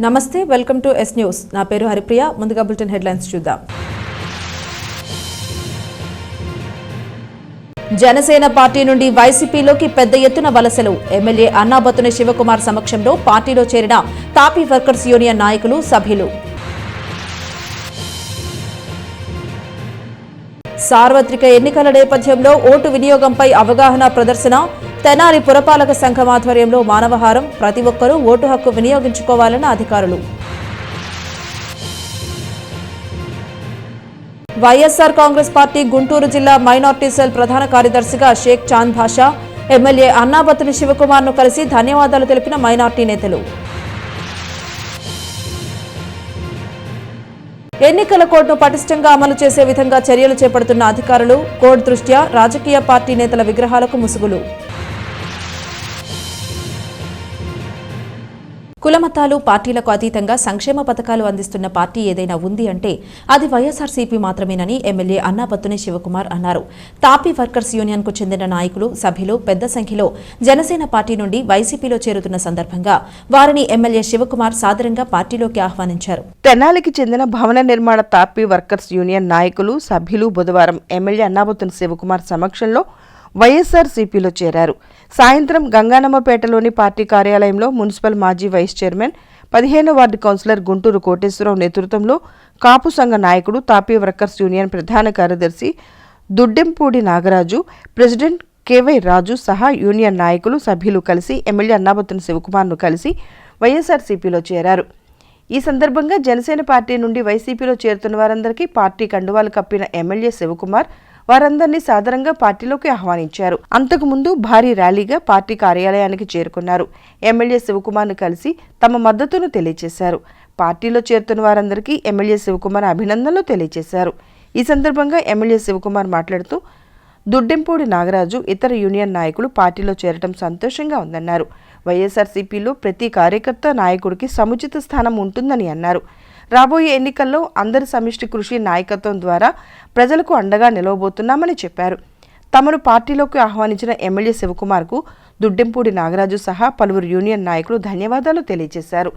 నమస్తే, welcome to yes news. నా పేరు హరిప్రియ. ముందుగా బులెటిన్ హెడ్లైన్స్ చూద్దాం. జనసేన పార్టీ నుండి వైసీపీలోకి పెద్ద ఎత్తున వలసలు. ఎమ్మెల్యే అన్నాబత్తుని శివకుమార్ సమక్షంలో పార్టీలో చేరిన తాపీ వర్కర్స్ యూనియన్ నాయకులు, సభ్యులు. సార్వత్రిక ఎన్నికల నేపథ్యంలో ఓటు వినియోగంపై అవగాహన ప్రదర్శన. తెనాలి పురపాలక సంఘం ఆధ్వర్యంలో మానవహారం. ప్రతి ఒక్కరూ ఓటు హక్కు వినియోగించుకోవాలన్న అధికారులు. వైఎస్ఆర్ కాంగ్రెస్ పార్టీ గుంటూరు జిల్లా మైనార్టీ సెల్ ప్రధాన కార్యదర్శిగా షేక్ చాంద్ భాషా. ఎమ్మెల్యే అన్నాబత్తుని శివకుమార్ను కలిసి ధన్యవాదాలు తెలిపిన మైనార్టీ నేతలు. ఎన్నికల కోడ్ను పటిష్టంగా అమలు చేసే విధంగా చర్యలు చేపడుతున్న అధికారులు. కోడ్ దృష్ట్యా రాజకీయ పార్టీ నేతల విగ్రహాలకు ముసుగులు. కులమతాలు, పార్టీలకు అతీతంగా సంక్షేమ పథకాలు అందిస్తున్న పార్టీ ఏదైనా ఉంది అంటే అది వైఎస్ఆర్సీపీ మాత్రమేనని ఎమ్మెల్యే అన్నాబత్తుని శివకుమార్ అన్నారు. తాపీ వర్కర్స్ యూనియన్కు చెందిన నాయకులు, సభ్యులు పెద్ద సంఖ్యలో జనసేన పార్టీ నుండి వైసీపీలో చేరుతున్న సందర్భంగా వారిని ఎమ్మెల్యే శివకుమార్ సాదరంగా పార్టీలోకి ఆహ్వానించారు. తెనాలికి చెందిన భవన నిర్మాణ తాపీ వర్కర్స్ యూనియన్ నాయకులు, సభ్యులు బుధవారం ఎమ్మెల్యే అన్నాబత్తుని శివకుమార్ సమక్షంలో వైఎస్ఆర్సీపీలో చేరారు. సాయంత్రం గంగానమ్మపేటలోని పార్టీ కార్యాలయంలో మున్సిపల్ మాజీ వైస్ చైర్మన్ 15వ వార్డు కౌన్సిలర్ గుంటూరు కోటేశ్వరరావు నేతృత్వంలో కాపు సంఘ నాయకుడు, తాపీ వర్కర్స్ యూనియన్ ప్రధాన కార్యదర్శి దుడ్డెంపూడి నాగరాజు, ప్రెసిడెంట్ కేవై రాజు సహా యూనియన్ నాయకులు, సభ్యులు కలిసి ఎమ్మెల్యే అన్నాబత్తుని శివకుమార్ను కలిసి వైఎస్ఆర్సీపీలో చేరారు. ఈ సందర్భంగా జనసేన పార్టీ నుండి వైసీపీలో చేరుతున్న వారందరికీ పార్టీ కండువాలు కప్పిన ఎమ్మెల్యే శివకుమార్ వారందరినీ సాదరంగా పార్టీలోకి ఆహ్వానించారు. అంతకుముందు భారీ ర్యాలీగా పార్టీ కార్యాలయానికి చేరుకున్నారు. ఎమ్మెల్యే శివకుమార్ను కలిసి తమ మద్దతును తెలియజేశారు. పార్టీలో చేరుతున్న వారందరికీ ఎమ్మెల్యే శివకుమార్ అభినందనలు తెలియజేశారు. ఈ సందర్భంగా ఎమ్మెల్యే శివకుమార్ మాట్లాడుతూ దుడ్డెంపూడి నాగరాజు, ఇతర యూనియన్ నాయకులు పార్టీలో చేరటం సంతోషంగా ఉందన్నారు. వైఎస్ఆర్సీపీలో ప్రతి కార్యకర్త, నాయకుడికి సముచిత స్థానం ఉంటుందని అన్నారు. రాబోయే ఎన్నికల్లో అందరి సమిష్టి కృషి, నాయకత్వం ద్వారా ప్రజలకు అండగా నిలవబోతున్నామని చెప్పారు. తమను పార్టీలోకి ఆహ్వానించిన ఎమ్మెల్యే శివకుమార్కు దుడ్డెంపూడి నాగరాజు సహా పలువురు యూనియన్ నాయకులు ధన్యవాదాలు తెలియజేశారు.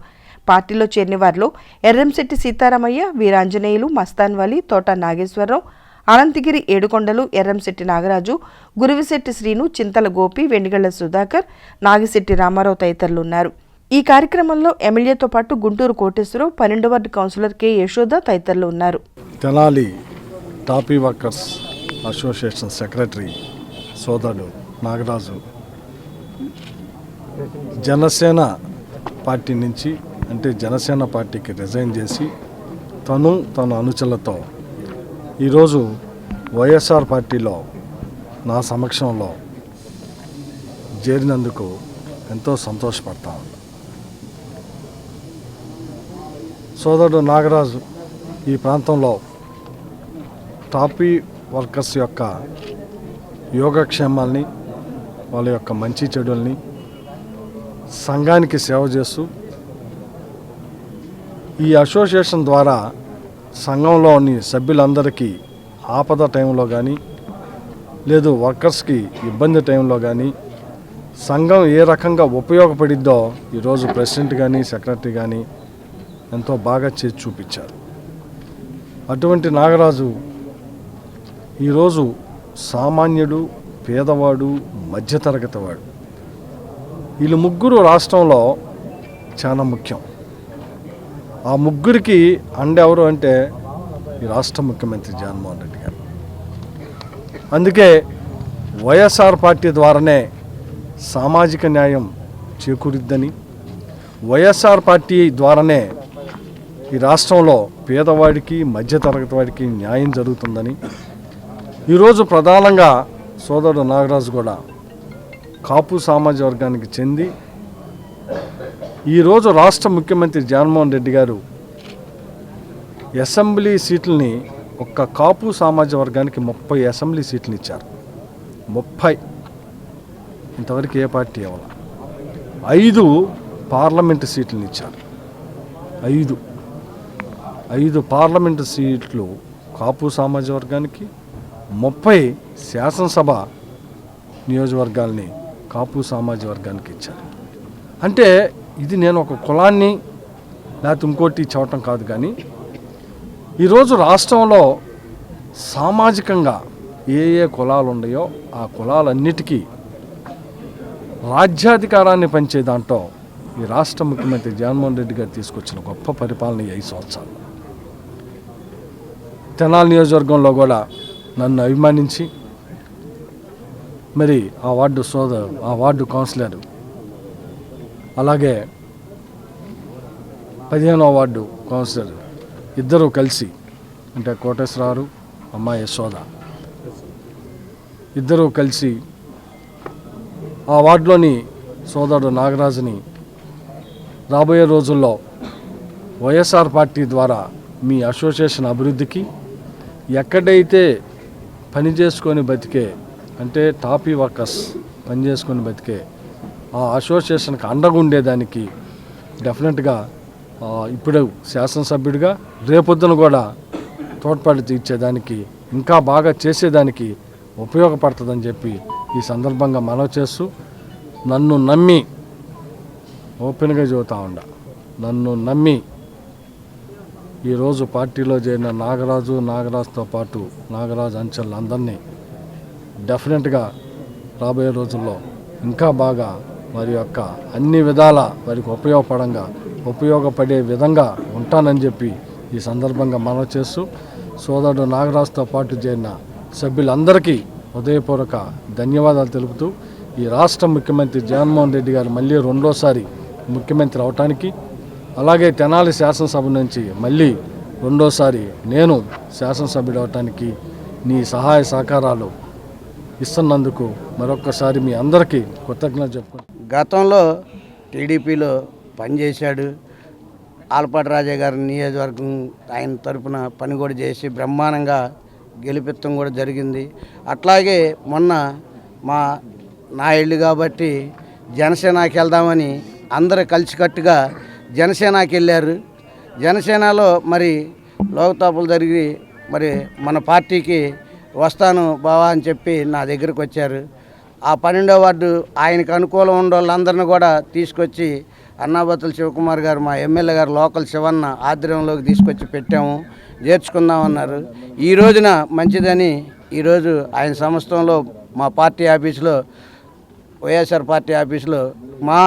పార్టీలో చేరిన వారిలో ఎర్రంశెట్టి సీతారామయ్య, వీరాంజనేయులు, మస్తాన్వలి, తోట నాగేశ్వరరావు, అనంతగిరి ఏడుకొండలు, ఎర్రంశెట్టి నాగరాజు, గురువిశెట్టి శ్రీను, చింతల గోపి, వెండిగళ్ల సుధాకర్, నాగిశెట్టి రామారావు తదితరులు ఉన్నారు. ఈ కార్యక్రమంలో ఎమ్మెల్యేతో పాటు గుంటూరు కోటేశ్వరరావు, 12వ వార్డు కౌన్సిలర్ కె యశోద తదితరులు ఉన్నారు. తెనాలి తాపీ వర్కర్స్ అసోసియేషన్ సెక్రటరీ సోదరుడు నాగరాజు జనసేన పార్టీ నుంచి, అంటే జనసేన పార్టీకి రిజైన్ చేసి తన అనుచరులతో ఈరోజు వైఎస్ఆర్ పార్టీలో నా సమక్షంలో చేరినందుకు ఎంతో సంతోషపడతాను. సోదరుడు నాగరాజు ఈ ప్రాంతంలో తాపీ వర్కర్స్ యొక్క యోగక్షేమాల్ని, వాళ్ళ యొక్క మంచి చెడుల్ని సంఘానికి సేవ చేస్తూ ఈ అసోసియేషన్ ద్వారా సంఘంలోని సభ్యులందరికీ ఆపద టైంలో కానీ, లేదు వర్కర్స్కి ఇబ్బంది టైంలో కానీ సంఘం ఏ రకంగా ఉపయోగపడిద్దో ఈరోజు ప్రెసిడెంట్ కానీ, సెక్రటరీ కానీ ఎంతో బాగా చేసి చూపించారు. అటువంటి నాగరాజు ఈరోజు సామాన్యుడు, పేదవాడు, మధ్యతరగతి వాడు, వీళ్ళు ముగ్గురు రాష్ట్రంలో చాలా ముఖ్యం. ఆ ముగ్గురికి అండెవరు అంటే ఈ రాష్ట్ర ముఖ్యమంత్రి జగన్మోహన్ రెడ్డి గారు. అందుకే వైఎస్ఆర్ పార్టీ ద్వారానే సామాజిక న్యాయం చేకూరిద్దని, వైఎస్ఆర్ పార్టీ ద్వారానే ఈ రాష్ట్రంలో పేదవాడికి, మధ్యతరగతి వాడికి న్యాయం జరుగుతుందని ఈరోజు ప్రధానంగా సోదరుడు నాగరాజు కూడా కాపు సామాజిక వర్గానికి చెంది ఈరోజు రాష్ట్ర ముఖ్యమంత్రి జగన్మోహన్ రెడ్డి గారు అసెంబ్లీ సీట్లని ఒక్క కాపు సామాజిక వర్గానికి 30 అసెంబ్లీ సీట్లు ఇచ్చారు. 30 ఇంతవరకు ఏ పార్టీ ఇవ్వాలి. 5 పార్లమెంటు సీట్లను ఇచ్చారు. 5 పార్లమెంటు సీట్లు కాపు సామాజిక వర్గానికి, 30 శాసనసభ నియోజకవర్గాల్ని కాపు సామాజిక వర్గానికి ఇచ్చారు. అంటే ఇది నేను ఒక కులాన్ని లేకపోతే ఇంకోటి చెప్పటం కాదు, కానీ ఈరోజు రాష్ట్రంలో సామాజికంగా ఏ ఏ కులాలు ఉన్నాయో ఆ కులాలన్నిటికీ రాజ్యాధికారాన్ని పంచే దాంట్లో ఈ రాష్ట్ర ముఖ్యమంత్రి జగన్మోహన్ రెడ్డి గారు తీసుకొచ్చిన గొప్ప పరిపాలన ఈ 5 సంవత్సరాలు. తెనాలి నియోజకవర్గంలో కూడా నన్ను అభిమానించి మరి ఆ వార్డు కౌన్సిలర్, అలాగే 15వ వార్డు కౌన్సిలర్ ఇద్దరూ కలిసి, అంటే కోటేశ్వరరావు అమ్మాయి యశోద ఇద్దరూ కలిసి ఆ వార్డులోని సోదరుడు నాగరాజుని రాబోయే రోజుల్లో వైఎస్ఆర్ పార్టీ ద్వారా మీ అసోసియేషన్ అభివృద్ధికి ఎక్కడైతే పని చేసుకొని బతికే, అంటే టాపీ వర్కర్స్ పని చేసుకొని బతికే ఆ అసోసియేషన్కి అండగా ఉండేదానికి డెఫినెట్గా ఇప్పుడు శాసనసభ్యుడిగా రేపొద్దున కూడా తోడ్పాటు ఇచ్చేదానికి, ఇంకా బాగా చేసేదానికి ఉపయోగపడుతుందని చెప్పి ఈ సందర్భంగా మనవి చేస్తూ, నన్ను నమ్మి ఓపెన్గా చెబుతా ఉండ, నన్ను నమ్మి ఈరోజు పార్టీలో చేరిన నాగరాజుతో పాటు నాగరాజు అంచెలు అందరినీ డెఫినెట్గా రాబోయే రోజుల్లో ఇంకా బాగా వారి యొక్క అన్ని విధాల వారికి ఉపయోగపడే విధంగా ఉంటానని చెప్పి ఈ సందర్భంగా మనవి చేస్తూ, సోదరుడు నాగరాజుతో పాటు చేరిన సభ్యులందరికీ హృదయపూర్వక ధన్యవాదాలు తెలుపుతూ, ఈ రాష్ట్ర ముఖ్యమంత్రి జగన్మోహన్ రెడ్డి గారు మళ్ళీ రెండోసారి ముఖ్యమంత్రి అవటానికి, అలాగే తెనాలి శాసనసభ నుంచి మళ్ళీ రెండోసారి నేను శాసనసభ్యుడు అవటానికి నీ సహాయ సహకారాలు ఇస్తున్నందుకు మరొక్కసారి మీ అందరికీ కృతజ్ఞతలు చెప్పుకుంటాను. గతంలో టీడీపీలో పనిచేశాడు. ఆలపాటి రాజా గారి నియోజకవర్గం ఆయన తరపున పని కూడా చేసి బ్రహ్మాండంగా గెలిపించడం కూడా జరిగింది. అట్లాగే మొన్న నా ఇల్లు కాబట్టి జనసేనకి వెళ్దామని అందరూ కలిసికట్టుగా జనసేనకి వెళ్ళారు. జనసేనలో మరి లోకతాపులు జరిగి మరి మన పార్టీకి వస్తాను బావా అని చెప్పి నా దగ్గరికి వచ్చారు. ఆ 12వ వార్డు ఆయనకు అనుకూలం ఉన్న వాళ్ళందరినీ కూడా తీసుకొచ్చి అన్నాబత్తుల శివకుమార్ గారు, మా ఎమ్మెల్యే గారు లోకల్ శివన్న ఆధ్వర్యంలోకి తీసుకొచ్చి పెట్టాము, చేర్చుకుందామన్నారు. ఈ రోజున మంచిదని ఈరోజు ఆయన సంస్థలో మా పార్టీ ఆఫీసులో, వైఎస్ఆర్ పార్టీ ఆఫీసులో మా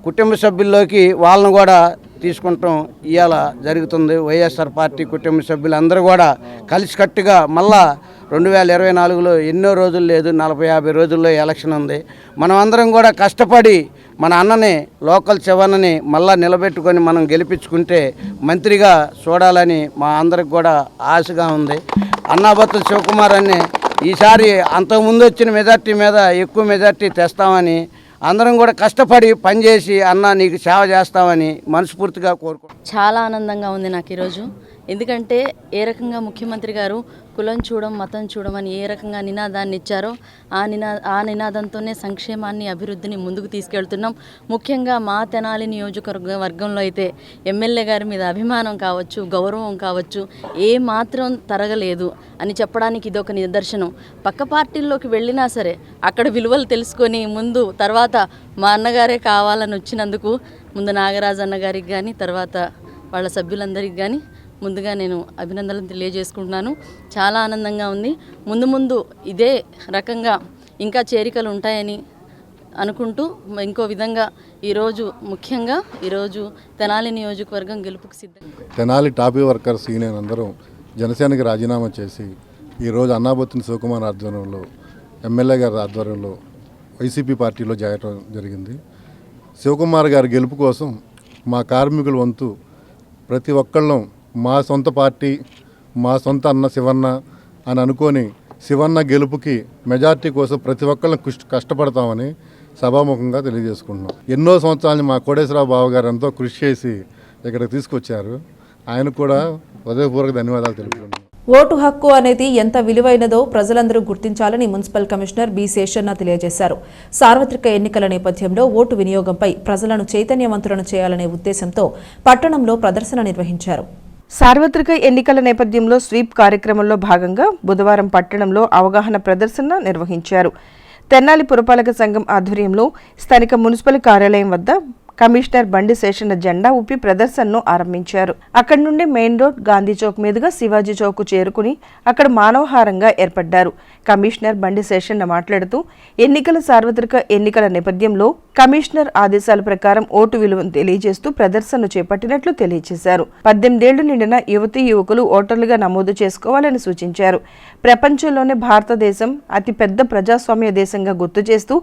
కుటుంబ సభ్యుల్లోకి వాళ్ళను కూడా తీసుకుంటాం ఇవాళ జరుగుతుంది. వైఎస్ఆర్ పార్టీ కుటుంబ సభ్యులందరూ కూడా కలిసికట్టుగా మళ్ళా 2024లో ఎన్నో రోజులు లేదు, 40-50 రోజుల్లో ఎలక్షన్ ఉంది. మనం అందరం కూడా కష్టపడి మన అన్నని లోకల్ శివన్నని మళ్ళా నిలబెట్టుకొని మనం గెలిపించుకుంటే మంత్రిగా చూడాలని మా అందరికి కూడా ఆశగా ఉంది. అన్నాబత్తుల శివకుమార్ అన్ని ఈసారి అంతకుముందు వచ్చిన మెజార్టీ మీద ఎక్కువ మెజార్టీ తెస్తామని అందరం కూడా కష్టపడి పనిచేసి అన్న నీకు సేవ చేస్తామని మనస్ఫూర్తిగా కోరుకుంటున్నాను. చాలా ఆనందంగా ఉంది నాకు ఈరోజు. ఎందుకంటే ఏ రకంగా ముఖ్యమంత్రి గారు కులం చూడం మతం చూడమని ఏ రకంగా నినాదాన్ని ఇచ్చారో ఆ నినాదంతోనే సంక్షేమాన్ని అభివృద్ధిని ముందుకు తీసుకెళ్తున్నాం. ముఖ్యంగా మా తెనాలి నియోజకవర్గంలో అయితే ఎమ్మెల్యే గారి మీద అభిమానం కావచ్చు, గౌరవం కావచ్చు ఏ మాత్రం తరగలేదు అని చెప్పడానికి ఇదొక నిదర్శనం. పక్క పార్టీల్లోకి వెళ్ళినా సరే అక్కడ విలువలు తెలుసుకొని ముందు తర్వాత మా అన్నగారే కావాలని వచ్చినందుకు ముందు నాగరాజు అన్నగారికి కానీ తర్వాత వాళ్ళ సభ్యులందరికీ కానీ ముందుగా నేను అభినందనలు తెలియజేసుకుంటున్నాను. చాలా ఆనందంగా ఉంది. ముందు ఇదే రకంగా ఇంకా చేరికలు ఉంటాయని అనుకుంటూ ఇంకో విధంగా ముఖ్యంగా ఈరోజు తెనాలి నియోజకవర్గం గెలుపుకు సిద్ధం. తెనాలి టాపీ వర్కర్స్ యూనియన్ అందరూ జనసేనకి రాజీనామా చేసి ఈరోజు అన్నాబత్తుని శివకుమార్ ఆధ్వర్యంలో, ఎమ్మెల్యే గారి ఆధ్వర్యంలో వైసీపీ పార్టీలో చేరడం జరిగింది. శివకుమార్ గారి గెలుపు కోసం మా కార్మికుల వంతు ప్రతి ఒక్కళ్ళం మా సొంత పార్టీ, మా సొంత అన్న శివన్న అని అనుకొని శివన్న గెలుపుకి మెజార్టీ కోసం ప్రతి ఒక్కళ్ళం కష్టపడతామని సభాముఖంగా తెలియజేసుకుంటున్నాం. ఎన్నో సంవత్సరాలు మా కోటేశ్వరరావు బావ గారు ఎంతో కృషి చేసి ఇక్కడికి తీసుకొచ్చారు. ఆయనకు కూడా హృదయపూర్వక ధన్యవాదాలు తెలుపుతున్నాను. ఓటు హక్కు అనేది ఎంత విలువైనదో ప్రజలందరూ గుర్తించాలని మున్సిపల్ కమిషనర్ బి శేషన్న తెలియజేశారు. సార్వత్రిక ఎన్నికల నేపథ్యంలో ఓటు వినియోగంపై ప్రజలను చైతన్యవంతులను చేయాలనే ఉద్దేశంతో పట్టణంలో ప్రదర్శన నిర్వహించారు. సార్వత్రిక ఎన్నికల నేపథ్యంలో స్వీప్ కార్యక్రమంలో భాగంగా బుధవారం పట్టణంలో అవగాహన ప్రదర్శన నిర్వహించారు. తెనాలి పురపాలక సంఘం ఆధ్వర్యంలో స్థానిక మున్సిపల్ కార్యాలయం వద్ద కమిషనర్ బండి శేషన్న జెండా ఊపి ప్రదర్శనను ఆరంభించారు. అక్కడి నుండి మెయిన్ రోడ్, గాంధీ చౌక్ మీదుగా శివాజీ చౌక్ చేరుకుని అక్కడ మానవహారంగా ఏర్పడ్డారు. కమిషనర్ బండి శేషన్న మాట్లాడుతూ సార్వత్రిక ఎన్నికల నేపథ్యంలో కమిషనర్ ఆదేశాల ప్రకారం ఓటు విలువను తెలియజేస్తూ ప్రదర్శనను చేపట్టినట్లు తెలియజేశారు. 18 ఏళ్లు నిండిన యువతీ యువకులు ఓటర్లుగా నమోదు చేసుకోవాలని సూచించారు. ప్రపంచంలోనే భారతదేశం అతిపెద్ద ప్రజాస్వామ్య దేశంగా గుర్తు చేస్తూ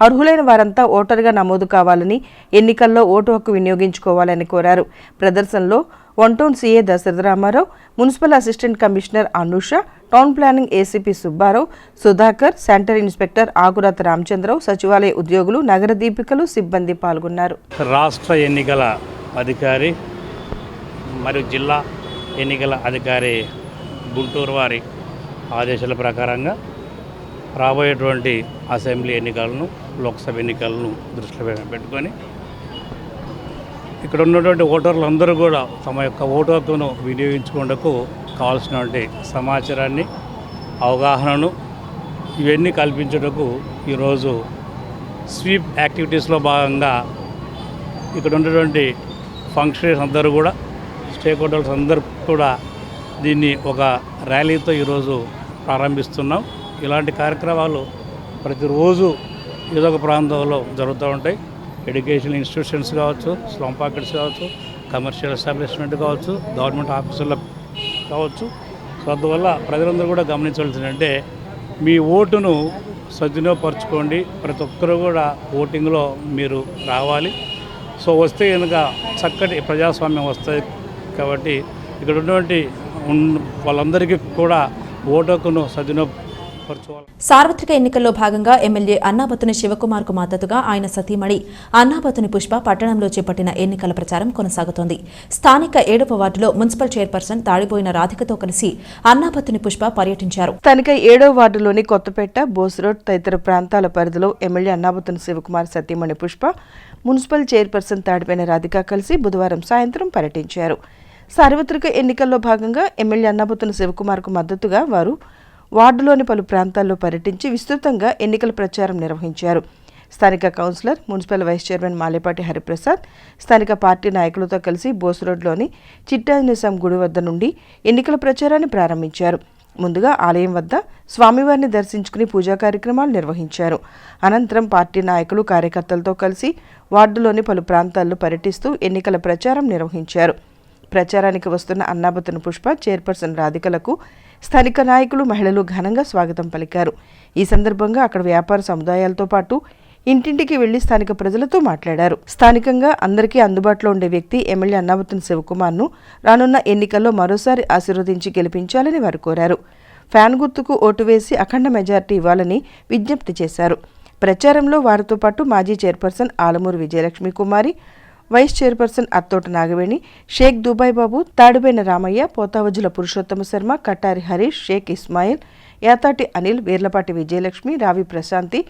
అర్హులైన వారంతా ఓటరుగా నమోదు కావాలని, ఎన్నికల్లో ఓటు హక్కు వినియోగించుకోవాలని కోరారు. ప్రదర్శనలో one town CA Dasaratharamarao, municipal assistant commissioner Anusha, town planning ACP Subbarao, Sudhakar, centre inspector Akurata Ramachandrarao, సచివాలయ ఉద్యోగులు, నగర దీపికలు, సిబ్బంది పాల్గొన్నారు. రాష్ట్ర ఎన్నికల అధికారి మరియు జిల్లా ఎన్నికల అధికారి గుంటూరు వారి ఆదేశాల ప్రకారంగా రాబోయేటువంటి అసెంబ్లీ ఎన్నికలను, లోక్సభ ఎన్నికలను దృష్టిలో పెట్టుకొని ఇక్కడ ఉన్నటువంటి ఓటర్లు అందరూ కూడా తమ యొక్క ఓటు హక్కును వినియోగించుకునేందుకు కావాల్సినటువంటి సమాచారాన్ని, అవగాహనను ఇవన్నీ కల్పించేందుకు ఈరోజు స్వీప్ యాక్టివిటీస్లో భాగంగా ఇక్కడ ఉన్నటువంటి ఫంక్షనరీస్ అందరూ కూడా, స్టేక్ హోల్డర్స్ అందరూ కూడా దీన్ని ఒక ర్యాలీతో ఈరోజు ప్రారంభిస్తున్నాం. ఇలాంటి కార్యక్రమాలు ప్రతిరోజు ఏదో ఒక ప్రాంతంలో జరుగుతూ ఉంటాయి. ఎడ్యుకేషన్ ఇన్స్టిట్యూషన్స్ కావచ్చు, స్లమ్ పాకెట్స్ కావచ్చు, కమర్షియల్ ఎస్టాబ్లిష్మెంట్ కావచ్చు, గవర్నమెంట్ ఆఫీసుల్లో కావచ్చు. సో అందువల్ల ప్రజలందరూ కూడా గమనించవలసిందంటే మీ ఓటును సద్వినియోగపరచుకోండి. ప్రతి ఒక్కరూ కూడా ఓటింగ్లో మీరు రావాలి. సో వస్తే కనుక చక్కటి ప్రజాస్వామ్యం వస్తుంది. కాబట్టి ఇక్కడ ఉన్నటువంటి వాళ్ళందరికీ కూడా ఓటు హక్కును సద్వినియోగపరచుకోవాలి. సార్వత్రిక ఎన్నికల్లో భాగంగా ఎమ్మెల్యే అన్నాబత్తుని శివకుమార్కు మద్దతుగా ఆయన సతీమణి అన్నాబత్తుని పుష్ప పట్టణంలో చేపట్టిన ఎన్నికల ప్రచారం కొనసాగుతోంది. స్థానిక 7వ వార్డులో మున్సిపల్ చైర్పర్సన్ తాడిపోయిన రాధికతో కలిసి అన్నాబత్తుని పుష్ప పర్యటించారు. స్థానిక 7వ వార్డులోని కొత్తపేట, బోస్ రోడ్ తదితర ప్రాంతాల పరిధిలో ఎమ్మెల్యే అన్నాబత్తుని శివకుమార్ సతీమణి పుష్ప మున్సిపల్ చైర్పర్సన్ తాడిపోయిన రాధిక కలిసి బుధవారం సాయంత్రం పర్యటించారు. సార్వత్రిక ఎన్నికల్లో భాగంగా ఎమ్మెల్యే అన్నాబత్తుని శివకుమార్కు మద్దతుగా వారు వార్డులోని పలు ప్రాంతాల్లో పర్యటించి విస్తృతంగా ఎన్నికల ప్రచారం నిర్వహించారు. స్థానిక councillor, municipal vice chairman Malepati Hariprasad స్థానిక పార్టీ నాయకులతో కలిసి బోస్ రోడ్లోని చిట్టాంజనేయస్వామి గుడి వద్ద నుండి ఎన్నికల ప్రచారాన్ని ప్రారంభించారు. ముందుగా ఆలయం వద్ద స్వామివారిని దర్శించుకుని పూజా కార్యక్రమాలు నిర్వహించారు. అనంతరం పార్టీ నాయకులు, కార్యకర్తలతో కలిసి వార్డులోని పలు ప్రాంతాల్లో పర్యటిస్తూ ఎన్నికల ప్రచారం నిర్వహించారు. ప్రచారానికి వస్తున్న అన్నాబత్తుని పుష్ప, చైర్పర్సన్ రాధికలకు స్థానిక నాయకులు, మహిళలు ఘనంగా స్వాగతం పలికారు. ఈ సందర్భంగా అక్కడ వ్యాపార సముదాయాలతో పాటు ఇంటింటికి వెళ్లి స్థానిక ప్రజలతో మాట్లాడారు. స్థానికంగా అందరికీ అందుబాటులో ఉండే వ్యక్తి ఎమ్మెల్యే అన్నాబత్తుని శివకుమార్ను రానున్న ఎన్నికల్లో మరోసారి ఆశీర్వదించి గెలిపించాలని వారు కోరారు. ఫ్యాన్ గుర్తుకు ఓటు వేసి అఖండ మెజార్టీ ఇవ్వాలని విజ్ఞప్తి చేశారు. ప్రచారంలో వారితో పాటు మాజీ chairperson Alamuru Vijayalakshmi Kumari, vice chairperson Attota Nagaveni, Sheikh Dubai Babu, Tadipoyina Ramaiah, Potavajula Purushottama Sharma, Kattari Harish, Sheikh Ismail, Yatati Anil, Veerlapati Vijayalakshmi, Ravi Prashanthi,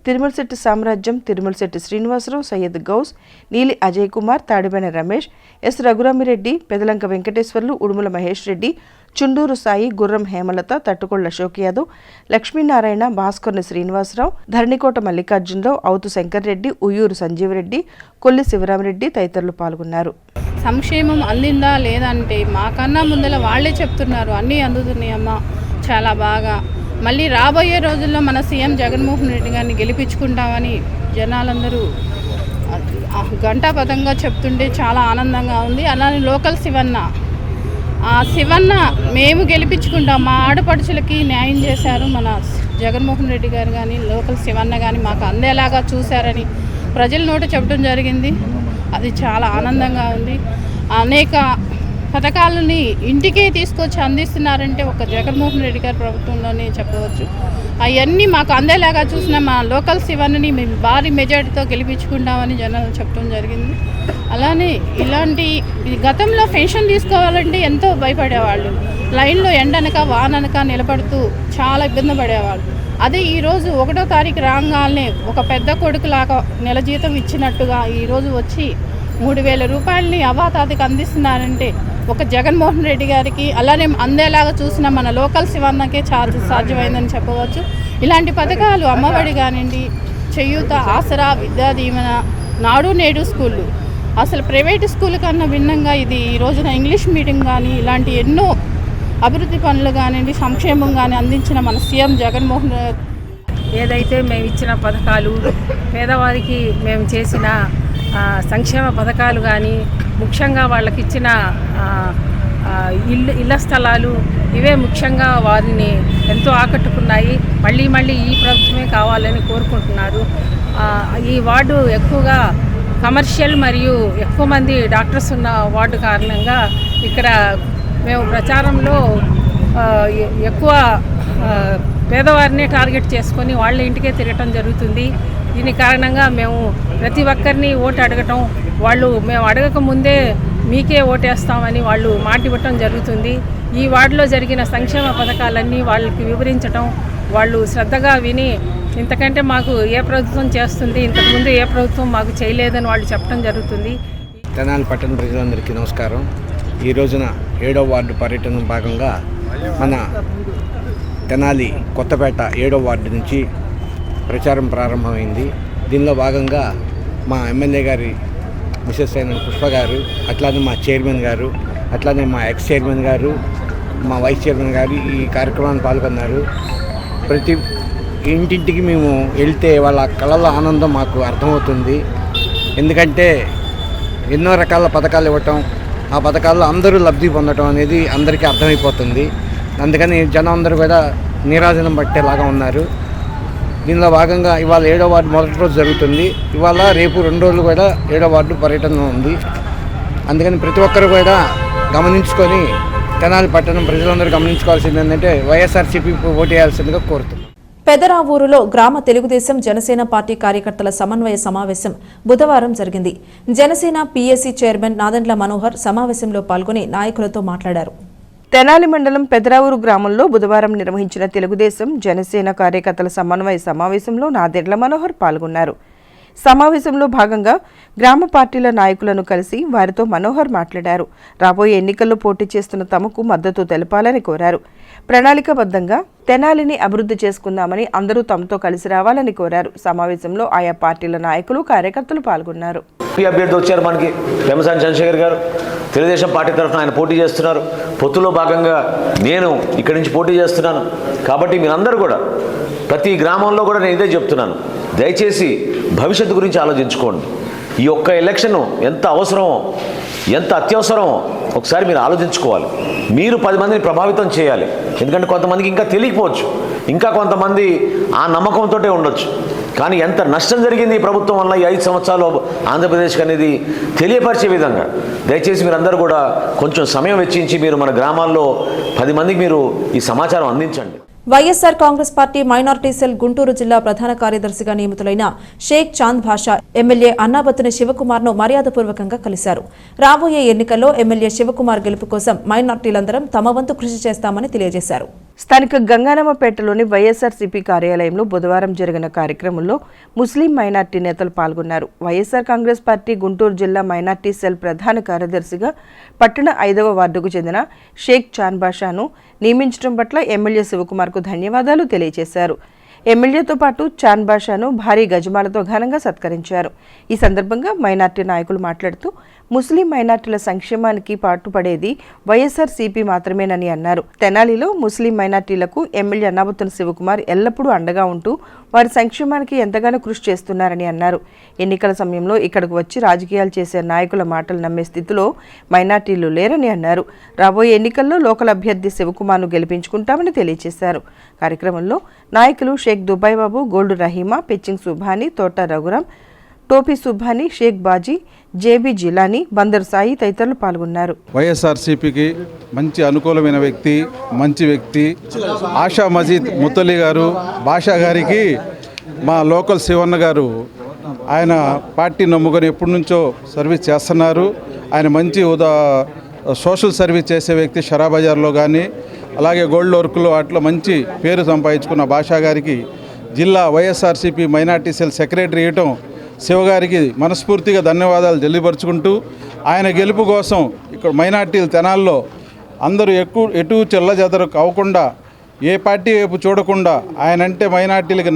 Tirumalasetti Samrajyam, Tirumalasetti Srinivasarao, Syed Ghouse, Neeli Ajay Kumar, Tadipoyina Ramesh, S Raghuramireddy, Pedalanka Venkateswarlu, Udumula Mahesh Reddy, Chunduru Sai, Gurram Hemalatha, తట్టుకొళ్ల Ashok Yadav, Lakshminarayana, భాస్కర్ని Srinivasarao, Dharanikota Mallikarjunarao, అవుతు శంకర్ రెడ్డి, ఉయ్యూరు సంజీవరెడ్డి, కొల్లి శివరామరెడ్డి తదితరులు పాల్గొన్నారు. సంక్షేమం అందిందా లేదంటే మాకన్నా ముందల వాళ్ళే చెప్తున్నారు అన్నీ అందుతున్నాయమ్మా చాలా బాగా. మళ్ళీ రాబోయే రోజుల్లో మన సీఎం జగన్మోహన్ రెడ్డి గారిని గెలిపించుకుంటామని జనాలందరూ గంటాపదంగా చెప్తుంటే చాలా ఆనందంగా ఉంది. అలానే లోకల్ శివన్న, ఆ శివన్న మేము గెలిపించుకుంటాం, మా ఆడపడుచులకి న్యాయం చేశారు మన జగన్మోహన్ రెడ్డి గారు కానీ లోకల్ శివన్న కానీ మాకు అందేలాగా చూశారని ప్రజల నోట చెప్పడం జరిగింది. అది చాలా ఆనందంగా ఉంది. అనేక పథకాలని ఇంటికే తీసుకొచ్చి అందిస్తున్నారంటే ఒక జగన్మోహన్ రెడ్డి గారి ప్రభుత్వంలోనే చెప్పవచ్చు. అవన్నీ మాకు అందేలాగా చూసిన మా లోకల్ శివన్ని మేము భారీ మెజార్టీతో గెలిపించుకుంటామని జనాలు చెప్పడం జరిగింది. అలానే ఇలాంటి గతంలో పెన్షన్ తీసుకోవాలంటే ఎంతో భయపడేవాళ్ళు, లైన్లో ఎండనక వాననక నిలబడుతూ చాలా ఇబ్బంది పడేవాళ్ళు. అదే ఈరోజు 1వ తారీఖు రాగానే ఒక పెద్ద కొడుకులాగా నెల జీతం ఇచ్చినట్టుగా ఈరోజు వచ్చి 3,000 రూపాయలని అవాతాదికి అందిస్తున్నారంటే ఒక జగన్మోహన్ రెడ్డి గారికి అలానే అందేలాగా చూసిన మన లోకల్ శివన్నకే సాధ్యమైందని చెప్పవచ్చు. ఇలాంటి పథకాలు అమ్మఒడి కానివ్వండి, చేయూత, ఆసరా, విద్యా దీవెన, నాడు నేడు స్కూళ్ళు, అసలు ప్రైవేటు స్కూల్ కన్నా భిన్నంగా ఇది ఈ రోజున ఇంగ్లీష్ మీడియం కానీ ఇలాంటి ఎన్నో అభివృద్ధి పనులు కానివ్వండి, సంక్షేమం కానీ అందించిన మన సీఎం జగన్మోహన్ ఏదైతే మేము ఇచ్చిన పథకాలు, పేదవారికి మేము చేసిన సంక్షేమ పథకాలు కానీ, ముఖ్యంగా వాళ్ళకి ఇచ్చిన ఇళ్ళ స్థలాలు, ఇవే ముఖ్యంగా వారిని ఎంతో ఆకట్టుకున్నాయి. మళ్ళీ ఈ ప్రభుత్వమే కావాలని కోరుకుంటున్నారు. ఈ వార్డు ఎక్కువగా కమర్షియల్ మరియు ఎక్కువ మంది డాక్టర్స్ ఉన్న వార్డు కారణంగా ఇక్కడ మేము ప్రచారంలో ఎక్కువ పేదవారిని టార్గెట్ చేసుకొని వాళ్ళ ఇంటికే తిరగటం జరుగుతుంది. దీని కారణంగా మేము ప్రతి ఒక్కరిని ఓటు అడగటం, వాళ్ళు మేము అడగక ముందే మీకే ఓటేస్తామని వాళ్ళు మాట ఇవ్వటం జరుగుతుంది. ఈ వార్డులో జరిగిన సంక్షేమ పథకాలన్నీ వాళ్ళకి వివరించటం, వాళ్ళు శ్రద్ధగా విని ఇంతకంటే మాకు ఏ ప్రభుత్వం చేస్తుంది, ఇంతకుముందు ఏ ప్రభుత్వం మాకు చేయలేదని వాళ్ళు చెప్పడం జరుగుతుంది. తెనాలి పట్టణ ప్రజలందరికీ నమస్కారం. ఈ రోజున 7వ వార్డు పర్యటన భాగంగా మన తెనాలి కొత్తపేట 7వ వార్డు నుంచి ప్రచారం ప్రారంభమైంది. దీనిలో భాగంగా మా ఎమ్మెల్యే గారి మిసెస్ అయిన పుష్ప గారు, అట్లానే మా చైర్మన్ గారు, అట్లానే మా ఎక్స్ చైర్మన్ గారు, మా వైస్ చైర్మన్ గారు ఈ కార్యక్రమాన్ని పాల్గొన్నారు. ప్రతి ఇంటింటికి మేము వెళ్తే వాళ్ళ కళల ఆనందం మాకు అర్థమవుతుంది. ఎందుకంటే ఎన్నో రకాల పథకాలు ఇవ్వటం, ఆ పథకాల్లో అందరూ లబ్ధి పొందడం అనేది అందరికీ అర్థమైపోతుంది. అందుకని జనం అందరూ కూడా నీరాజనం పట్టేలాగా ఉన్నారు. దీనిలో భాగంగా ఇవాళ 7వ వార్డు మొదటి రోజు జరుగుతుంది. ఇవాళ రేపు 2 రోజులు కూడా 7వ వార్డు పర్యటన ఉంది. అందుకని ప్రతి ఒక్కరు కూడా గమనించుకొని తెనాలి పట్టణం ప్రజలందరూ గమనించుకోవాల్సింది ఏంటంటే వైఎస్ఆర్సీపీ ఓటు వేయాల్సిందిగా కోరుతున్నాం. పెదరావూరులో గ్రామ తెలుగుదేశం జనసేన పార్టీ కార్యకర్తల సమన్వయ సమావేశం బుధవారం జరిగింది. జనసేన పీఏసీ చైర్మన్ నాదెండ్ల మనోహర్ సమావేశంలో పాల్గొని నాయకులతో మాట్లాడారు. తెనాలి మండలం పెదరావూరు గ్రామంలో బుధవారం నిర్వహించిన తెలుగుదేశం జనసేన కార్యకర్తల సమన్వయ సమావేశంలో నాదెండ్ల మనోహర్ పాల్గొన్నారు. సమావేశంలో భాగంగా గ్రామ పార్టీల నాయకులను కలిసి వారితో మనోహర్ మాట్లాడారు. రాబోయే ఎన్నికల్లో పోటీ చేస్తున్న తమకు మద్దతు తెలపాలని కోరారు. ప్రణాళికాబద్ధంగా తెనాలిని అభివృద్ధి చేసుకుందామని అందరూ తమతో కలిసి రావాలని కోరారు. సమావేశంలో ఆయా పార్టీల నాయకులు కార్యకర్తలు పాల్గొన్నారు. అభ్యర్థి వచ్చారు మనకి పెమ్మసాని చంద్రశేఖర్ గారు, తెలుగుదేశం పార్టీ తరఫున ఆయన పోటీ చేస్తున్నారు. పొత్తులో భాగంగా నేను ఇక్కడి నుంచి పోటీ చేస్తున్నాను. కాబట్టి మీరందరూ కూడా ప్రతి గ్రామంలో కూడా నేను ఇదే చెప్తున్నాను, దయచేసి భవిష్యత్తు గురించి ఆలోచించుకోండి. ఈ ఒక్క ఎలక్షన్ ఎంత అవసరమో, ఎంత అత్యవసరమో ఒకసారి మీరు ఆలోచించుకోవాలి. మీరు 10 మందిని ప్రభావితం చేయాలి. ఎందుకంటే కొంతమందికి ఇంకా తెలియకపోవచ్చు, ఇంకా కొంతమంది ఆ నమ్మకంతో ఉండొచ్చు. కానీ ఎంత నష్టం జరిగింది ఈ ప్రభుత్వం వల్ల ఈ 5 సంవత్సరాలు ఆంధ్రప్రదేశ్కి అనేది తెలియపరిచే విధంగా దయచేసి మీరందరూ కూడా కొంచెం సమయం వెచ్చించి మీరు మన గ్రామాల్లో 10 మందికి మీరు ఈ సమాచారం అందించండి. YSR Congress party minority cell Guntur జిల్లా ప్రధాన కార్యదర్శిగా నియమితులైన షేక్ చాంద్ భాషా ఎమ్మెల్యే అన్నాబత్తుని శివకుమార్ను మర్యాదపూర్వకంగా కలిశారు. రాబోయే ఎన్నికల్లో ఎమ్మెల్యే శివకుమార్ గెలుపు కోసం మైనార్టీలందరం తమ వంతు కృషి చేస్తామని తెలియజేశారు. స్థానిక గంగానమ్మపేటలోని వైఎస్ఆర్సీపీ కార్యాలయంలో బుధవారం జరిగిన కార్యక్రమంలో ముస్లిం మైనార్టీ నేతలు పాల్గొన్నారు. వైఎస్సార్ కాంగ్రెస్ పార్టీ గుంటూరు జిల్లా మైనార్టీ సెల్ ప్రధాన కార్యదర్శిగా పట్టణ 5వ వార్డుకు చెందిన షేక్ చాంద్ భాషాను నియమించడం పట్ల ఎమ్మెల్యే శివకుమార్కు ధన్యవాదాలు తెలియజేశారు. ఎమ్మెల్యేతో పాటు చాంద్ భాషాను భారీ గజమాలతో ఘనంగా సత్కరించారు. ఈ సందర్భంగా మైనార్టీ నాయకులు మాట్లాడుతూ ముస్లిం మైనార్టీల సంక్షేమానికి పాటుపడేది వైఎస్ఆర్సీపీ మాత్రమేనని అన్నారు. తెనాలిలో ముస్లిం మైనార్టీలకు ఎమ్మెల్యే అన్నాబత్తుని శివకుమార్ ఎల్లప్పుడూ అండగా ఉంటూ వారి సంక్షేమానికి ఎంతగానో కృషి చేస్తున్నారని అన్నారు. ఎన్నికల సమయంలో ఇక్కడకు వచ్చి రాజకీయాలు చేసే నాయకుల మాటలు నమ్మే స్థితిలో మైనార్టీలు లేరని అన్నారు. రాబోయే ఎన్నికల్లో లోకల్ అభ్యర్థి శివకుమార్ను గెలిపించుకుంటామని తెలియజేశారు. కార్యక్రమంలో నాయకులు షేక్ దుబాయ్ బాబు, గోల్డు రహీమా, పెచ్చింగ్ సుభాని, తోట రఘురాం, టోపీ సుభాని, షేక్ బాజీ, జేబీ జిలానీ, బందర్ సాయి తదితరులు పాల్గొన్నారు. వైఎస్ఆర్సీపీకి మంచి అనుకూలమైన వ్యక్తి, మంచి వ్యక్తి ఆషా మజీద్ ముత్తలి గారు, భాషా గారికి మా లోకల్ శివన్న గారు ఆయన పార్టీ నమ్ముకొని ఎప్పటి నుంచో సర్వీస్ చేస్తున్నారు. ఆయన మంచి సోషల్ సర్వీస్ చేసే వ్యక్తి. షరాబజార్లో కానీ అలాగే గోల్డ్ వర్క్లో అట్లా మంచి పేరు సంపాదించుకున్న భాషా గారికి జిల్లా వైఎస్ఆర్సీపీ మైనార్టీ సెల్ సెక్రటరీ ఇవ్వటం శివగారికి మనస్ఫూర్తిగా ధన్యవాదాలు తెలియపరుచుకుంటూ ఆయన గెలుపు కోసం ఇక్కడ మైనార్టీలు తెనాల్లో అందరూ ఎటు చెల్లజెదరు కాకుండా ఏ పార్టీ వైపు చూడకుండా ఆయన అంటే మైనార్టీలకి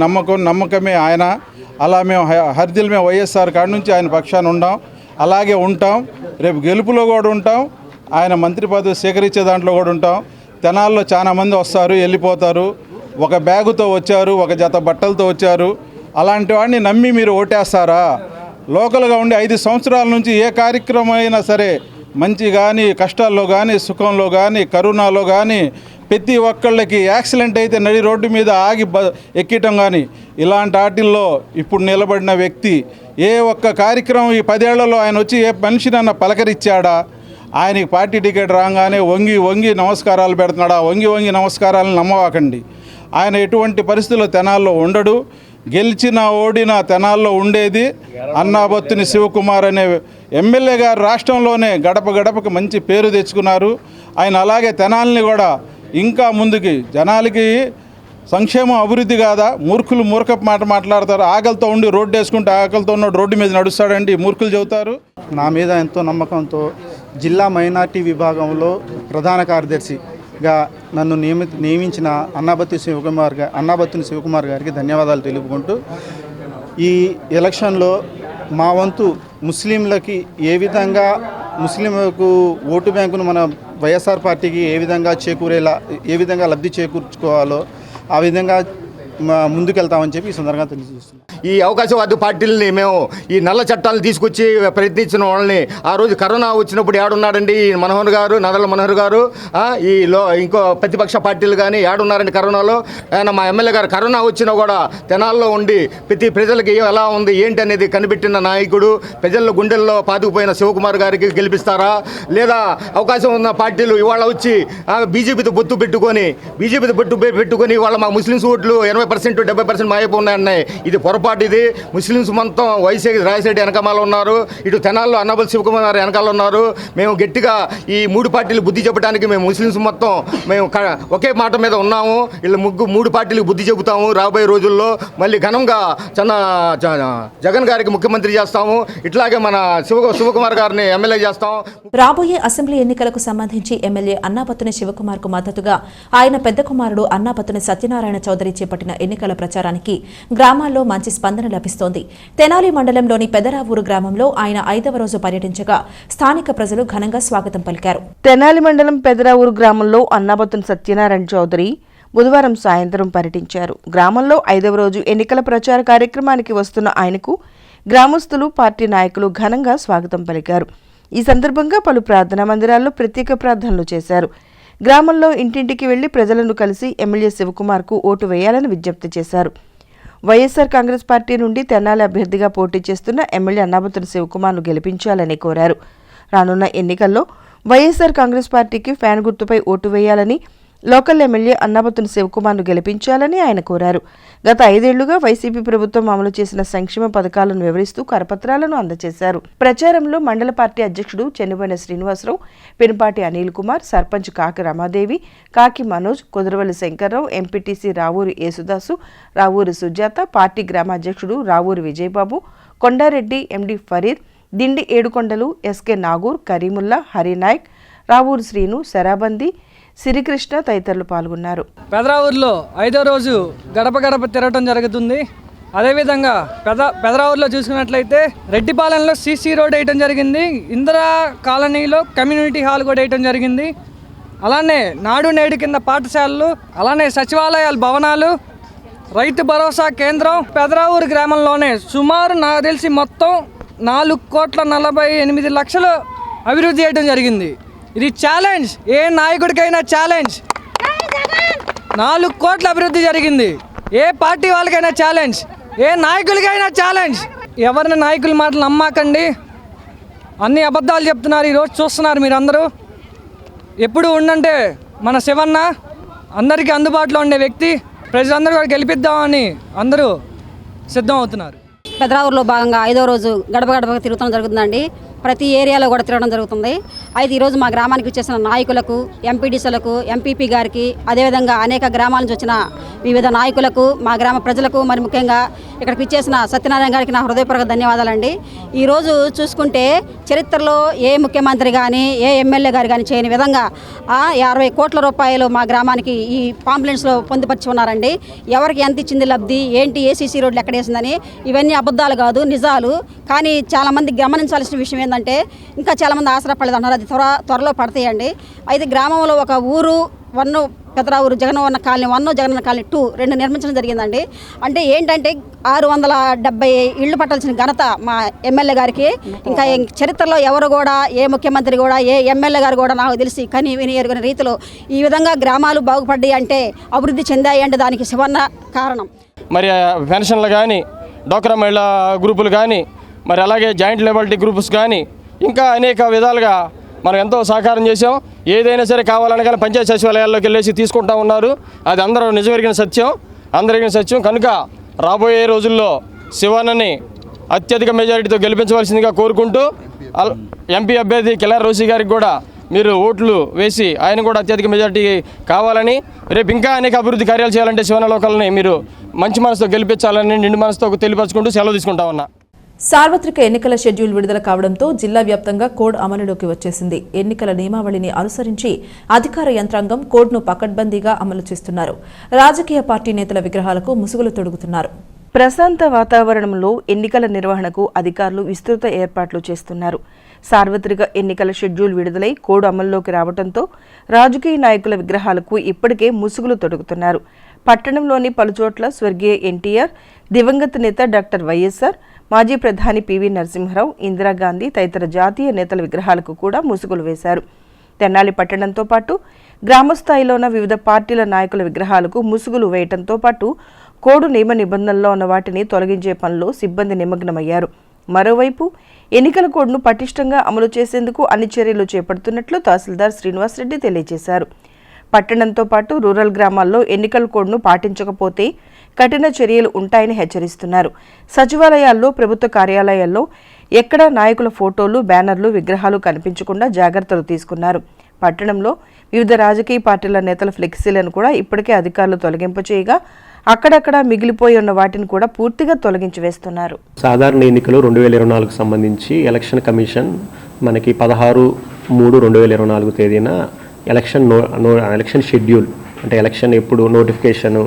నమ్మకమే ఆయన. అలా మేము హరిదిల్ మేము వైఎస్ఆర్ కాడి నుంచి ఆయన పక్షాన ఉన్నాం, అలాగే ఉంటాం. రేపు గెలుపులో కూడా ఉంటాం, ఆయన మంత్రి పదవి స్వీకరించే దాంట్లో కూడా ఉంటాం. తెనాల్లో చాలామంది వస్తారు, వెళ్ళిపోతారు. ఒక బ్యాగుతో వచ్చారు, ఒక జత బట్టలతో వచ్చారు. అలాంటి వాడిని నమ్మి మీరు ఓటేస్తారా? లోకల్గా ఉండి 5 సంవత్సరాల నుంచి ఏ కార్యక్రమం అయినా సరే, మంచి కానీ, కష్టాల్లో కానీ, సుఖంలో కానీ, కరోనాలో కానీ, ప్రతి ఒక్కళ్ళకి యాక్సిడెంట్ అయితే నడి రోడ్డు మీద ఆగి ఎక్కటం కానీ, ఇలాంటి వాటిల్లో ఇప్పుడు నిలబడిన వ్యక్తి ఏ ఒక్క కార్యక్రమం ఈ 10 ఏళ్లలో ఆయన వచ్చి ఏ మనిషినన్నా పలకరించాడా? ఆయనకి పార్టీ టికెట్ రాగానే వంగి వంగి నమస్కారాలు పెడుతున్నాడా? వంగి వంగి నమస్కారాలను నమ్మవాకండి. ఆయన ఎటువంటి పరిస్థితుల్లో తెనాల్లో ఉండడు. గెలిచినా ఓడినా తెనాల్లో ఉండేది అన్నాబత్తుని శివకుమార్ అనే ఎమ్మెల్యే గారు రాష్ట్రంలోనే గడప గడపకి మంచి పేరు తెచ్చుకున్నారు. ఆయన అలాగే తెనాలని కూడా ఇంకా ముందుకి జనాలకి సంక్షేమం అభివృద్ధి కాదా? మూర్ఖులు మూర్ఖపు మాట మాట్లాడతారు. ఆకలితో ఉండి రోడ్డు వేసుకుంటే ఆకలితో ఉన్న రోడ్డు మీద నడుస్తాడండి మూర్ఖులు చెబుతారు. నా మీద ఎంతో నమ్మకంతో జిల్లా మైనార్టీ విభాగంలో ప్రధాన కార్యదర్శిగా నన్ను నియమించిన అన్నాబత్తుని శివకుమార్ గారికి ధన్యవాదాలు తెలుపుకుంటూ, ఈ ఎలక్షన్లో మా వంతు ముస్లింలకి ఏ విధంగా ముస్లింలకు ఓటు బ్యాంకును మన వైఎస్ఆర్ పార్టీకి ఏ విధంగా లబ్ధి చేకూర్చుకోవాలో ఆ విధంగా ముందుకెళ్తామని చెప్పి ఈ సందర్భంగా తెలియజేస్తున్నాం. ఈ అవకాశవాద పార్టీలని మేము ఈ నల్ల చట్టాలను తీసుకొచ్చి ప్రయత్నించిన వాళ్ళని ఆ రోజు కరోనా వచ్చినప్పుడు ఏడున్నాడండి ఈ నదల మనోహర్ గారు, ఇంకో ప్రతిపక్ష పార్టీలు కానీ ఏడున్నారండి కరోనాలో? ఆయన మా ఎమ్మెల్యే గారు కరోనా వచ్చినా కూడా తెనాల్లో ఉండి ప్రతి ప్రజలకి ఎలా ఉంది ఏంటి అనేది కనిపెట్టిన నాయకుడు. ప్రజల గుండెల్లో పాతుకుపోయిన శివకుమార్ గారికి గెలిపిస్తారా? లేదా అవకాశం ఉన్న పార్టీలు ఇవాళ వచ్చి బీజేపీతో బొత్తు పెట్టుకొని ఇవాళ మా ముస్లిమ్స్ ఓట్లు 80% 70% మాయపు ఉన్నాయన్నాయి. ఇది పొరపాటు. ఇది ముస్లిమ్స్ మొత్తం రాజశేఖర్ వెనకమాల ఉన్నారు, ఇటు తెనాల్లో అన్నాబత్తుని శివకుమార్ వెనకాల ఉన్నారు. మేము గట్టిగా ఈ 3 పార్టీలు బుద్ధి చెప్పడానికి మేము ముస్లిమ్స్ మొత్తం మేము ఒకే మాట మీద ఉన్నాము. వీళ్ళు 3 పార్టీలకు బుద్ధి చెబుతాము. రాబోయే రోజుల్లో మళ్ళీ ఘనంగా జగన్ గారికి ముఖ్యమంత్రి చేస్తాము. ఇట్లాగే మన శివకుమార్ గారిని ఎమ్మెల్యే చేస్తాం. రాబోయే అసెంబ్లీ ఎన్నికలకు సంబంధించి ఎమ్మెల్యే అన్నాబత్తుని శివకుమార్ కు మద్దతుగా ఆయన పెద్ద కుమారుడు అన్నాబత్తుని సత్యనారాయణ చౌదరి చేపట్టిన ఎన్నికల ప్రచారానికి గ్రామాల్లో మంచి స్పందన లభిస్తోంది. తెనాలి మండలంలోని పెదరావూరు గ్రామంలో ఆయన 5వ రోజు పర్యటించగా స్థానిక ప్రజలు ఘనంగా స్వాగతం పలికారు. తెనాలి మండలం పెదరావూరు గ్రామంలో అన్నాబత్తుని సత్యనారాయణ చౌదరి బుధవారం సాయంత్రం పర్యటించారు. గ్రామంలో 5వ రోజు ఎన్నికల ప్రచార కార్యక్రమానికి వస్తున్న ఆయనకు గ్రామస్తులు, పార్టీ నాయకులు ఘనంగా స్వాగతం పలికారు. ఈ సందర్భంగా పలు ప్రార్థనా మందిరాల్లో ప్రత్యేక ప్రార్థనలు చేశారు. గ్రామంలో ఇంటింటికి వెళ్లి ప్రజలను కలిసి ఎమ్మెల్యే శివకుమార్కు ఓటు వేయాలని విజ్ఞప్తి చేశారు. వైఎస్ఆర్ కాంగ్రెస్ పార్టీ నుండి తెనాలి అభ్యర్థిగా పోటీ చేస్తున్న ఎమ్మెల్యే అన్నాబత్తుని శివకుమార్ను గెలిపించాలని కోరారు. రానున్న ఎన్నికల్లో వైఎస్ఆర్ కాంగ్రెస్ పార్టీకి ఫ్యాన్ గుర్తుపై ఓటు వేయాలని, లోకల్ ఎమ్మెల్యే అన్నాబత్తుని శివకుమార్ను గెలిపించాలని ఆయన కోరారు. గత 5 ఏళ్లుగా వైసీపీ ప్రభుత్వం అమలు చేసిన సంక్షేమ పథకాలను వివరిస్తూ కరపత్రాలను అందజేశారు. ప్రచారంలో మండల పార్టీ అధ్యక్షుడు చెన్నుబోయిన శ్రీనివాసరావు, పెనుపాటి అనిల్ కుమార్, సర్పంచ్ కాకి రమాదేవి, కాకి మనోజ్, కుదరవల్లి శంకర్రావు, ఎంపీటీసీ రావూరి యేసుదాసు, రావూరి సుజాత, పార్టీ గ్రామాధ్యక్షుడు రావూరి విజయబాబు, కొండారెడ్డి, ఎండి ఫరీద్, దిండి ఏడుకొండలు, ఎస్కే నాగూర్, కరీముల్లా, హరినాయక్, రావూరి శ్రీను, శరాబంది, సిరికృష్ణ తదితరులు పాల్గొన్నారు. పెదరావూరులో 5వ రోజు గడప గడప తిరగటం జరుగుతుంది. అదేవిధంగా పెదరావూరులో చూసుకున్నట్లయితే రెడ్డిపాలెంలో సీసీ రోడ్ వేయటం జరిగింది. ఇందిరా కాలనీలో కమ్యూనిటీ హాల్ కూడా వేయటం జరిగింది. అలానే నాడు నేడు కింద పాఠశాలలు, అలానే సచివాలయాల భవనాలు, రైతు భరోసా కేంద్రం పెదరావూరు గ్రామంలోనే సుమారు నాకు తెలిసి మొత్తం 4,48,00,000 అభివృద్ధి చేయడం జరిగింది. ఇది ఛాలెంజ్, ఏ నాయకుడికైనా ఛాలెంజ్. 4 కోట్ల అభివృద్ధి జరిగింది. ఏ పార్టీ వాళ్ళకైనా ఛాలెంజ్, ఏ నాయకులకైనా ఛాలెంజ్. ఎవరిని నాయకుల మాటలు నమ్మకండి, అన్ని అబద్ధాలు చెప్తున్నారు. ఈరోజు చూస్తున్నారు మీరందరూ. ఎప్పుడు ఉండంటే మన శివన్న అందరికీ అందుబాటులో ఉండే వ్యక్తి. ప్రజలందరూ కూడా గెలిపిద్దామని అందరూ సిద్ధం అవుతున్నారు. పెదరావూరులో భాగంగా 5వ రోజు గడప గడప తిరుగుతూ జరుగుతుందండి. ప్రతి ఏరియాలో కూడా తిరగడం జరుగుతుంది. అయితే ఈరోజు మా గ్రామానికి వచ్చేసిన నాయకులకు, ఎంపీడీసీలకు, ఎంపీపీ గారికి, అదేవిధంగా అనేక గ్రామాల నుంచి వచ్చిన వివిధ నాయకులకు, మా గ్రామ ప్రజలకు, మరి ముఖ్యంగా ఇక్కడికి ఇచ్చేసిన సత్యనారాయణ గారికి నా హృదయపూర్వక ధన్యవాదాలండి. ఈరోజు చూసుకుంటే చరిత్రలో ఏ ముఖ్యమంత్రి కానీ, ఏ ఎమ్మెల్యే గారు కానీ చేయని విధంగా 50 కోట్ల రూపాయలు మా గ్రామానికి ఈ పాంప్లెంట్స్లో పొందుపరిచి ఉన్నారండి. ఎవరికి ఎంత ఇచ్చింది లబ్ధి, ఏంటి, ఏసీసీ రోడ్లు ఎక్కడ వేసిందని, ఇవన్నీ అబద్ధాలు కాదు, నిజాలు. కానీ చాలామంది గమనించాల్సిన విషయం ఏంటంటే ఇంకా చాలామంది ఆసరాపడలేదు అన్నారు. అది త్వరలో పడతాయండి. అయితే గ్రామంలో ఒక ఊరు 1 పెదరావూరు జగనన్న కాలనీ 1, జగనన్న కాలనీ 2 2 నిర్మించడం జరిగిందండి. అంటే ఏంటంటే 670 ఇళ్ళు పట్టాల్సిన ఘనత మా ఎమ్మెల్యే గారికి. ఇంకా చరిత్రలో ఎవరు కూడా, ఏ ముఖ్యమంత్రి కూడా, ఏ ఎమ్మెల్యే గారు కూడా నాకు తెలిసి కని విని ఎరుగని రీతిలో ఈ విధంగా గ్రామాలు బాగుపడ్డాయి అంటే, అభివృద్ధి చెందాయి అంటే దానికి శివన్న కారణం. మరి పెన్షన్లు కానీ, డోక్రా మహిళా గ్రూపులు కానీ, మరి అలాగే జాయింట్ లెబిలిటీ గ్రూప్స్ కానీ, ఇంకా అనేక విధాలుగా మనం ఎంతో సహకారం చేసాం. ఏదైనా సరే కావాలని కానీ పంచాయతీ సచివాలయాల్లోకి వెళ్ళేసి తీసుకుంటా ఉన్నారు. అది అందరూ నిజమెరిగిన సత్యం, అందరిగిన సత్యం. కనుక రాబోయే రోజుల్లో శివన్నని అత్యధిక మెజారిటీతో గెలిపించవలసిందిగా కోరుకుంటూ, ఎంపీ అభ్యర్థి కిలారి రోసి గారికి కూడా మీరు ఓట్లు వేసి ఆయన కూడా అత్యధిక మెజారిటీ కావాలని, రేపు ఇంకా అనేక అభివృద్ధి కార్యాలు చేయాలంటే శివన్న లోకల్ని మీరు మంచి మనసుతో గెలిపించాలని నిండు మనసుతో తెలియపరచుకుంటూ సెలవు తీసుకుంటా ఉన్నా. సార్వత్రిక ఎన్నికల షెడ్యూల్ విడుదల కావడంతో జిల్లా వ్యాప్తంగా కోడ్ అమలులోకి వచ్చేసింది. ఎన్నికల నియమావళిని అనుసరించి అధికార యంత్రాంగం కోడ్ను పకడ్బందీగా అమలు చేస్తున్నారు. రాజకీయ పార్టీ నేతల విగ్రహాలకు ముసుగులు తొడుగుతున్నారు. ప్రశాంత వాతావరణంలో ఎన్నికల నిర్వహణకు అధికారులు విస్తృత ఏర్పాట్లు చేస్తున్నారు. సార్వత్రిక ఎన్నికల షెడ్యూల్ విడుదలై కోడ్ అమల్లోకి రావడంతో రాజకీయ నాయకుల విగ్రహాలకు ఇప్పటికే ముసుగులు తొడుగుతున్నారు. పట్టణంలోని పలుచోట్ల స్వర్గీయ ఎన్టీఆర్, దివంగత నేత డాక్టర్ వైఎస్ఆర్, మాజీ ప్రధాని పివి నరసింహారావు, ఇందిరాగాంధీ తదితర జాతీయ నేతల విగ్రహాలకు కూడా ముసుగులు వేశారు. తెనాలి పట్టణంతో పాటు గ్రామస్థాయిలోన వివిధ పార్టీల నాయకుల విగ్రహాలకు ముసుగులు వేయడంతో పాటు కోడ్ నియమ నిబంధనల్లో ఉన్న వాటిని తొలగించే పనిలో సిబ్బంది నిమగ్నమయ్యారు. మరోవైపు ఎన్నికల కోడ్ను పటిష్టంగా అమలు చేసేందుకు అన్ని చర్యలు చేపడుతున్నట్లు తహసీల్దార్ శ్రీనివాసరెడ్డి తెలియజేశారు. పట్టణంతో పాటు రూరల్ గ్రామాల్లో ఎన్నికల కోడ్ను పాటించకపోతే కఠిన చర్యలు ఉంటాయని హెచ్చరిస్తున్నారు. సచివాలయాల్లో, ప్రభుత్వ కార్యాలయాల్లో ఎక్కడా నాయకుల ఫోటోలు, బ్యానర్లు, విగ్రహాలు కనిపించకుండా జాగ్రత్తలు తీసుకున్నారు. పట్టణంలో వివిధ రాజకీయ పార్టీల నేతల ఫ్లెక్సీలను కూడా ఇప్పటికే అధికారులు తొలగింపు చేయగా అక్కడక్కడ మిగిలిపోయి ఉన్న వాటిని కూడా పూర్తిగా తొలగించి వేస్తున్నారు. సాధారణ ఎన్నికలు 2024కు సంబంధించి ఎలక్షన్ కమిషన్ మనకి 16/3/2024 తేదీన ఎలక్షన్ షెడ్యూల్, అంటే ఎలక్షన్ ఎప్పుడు నోటిఫికేషను,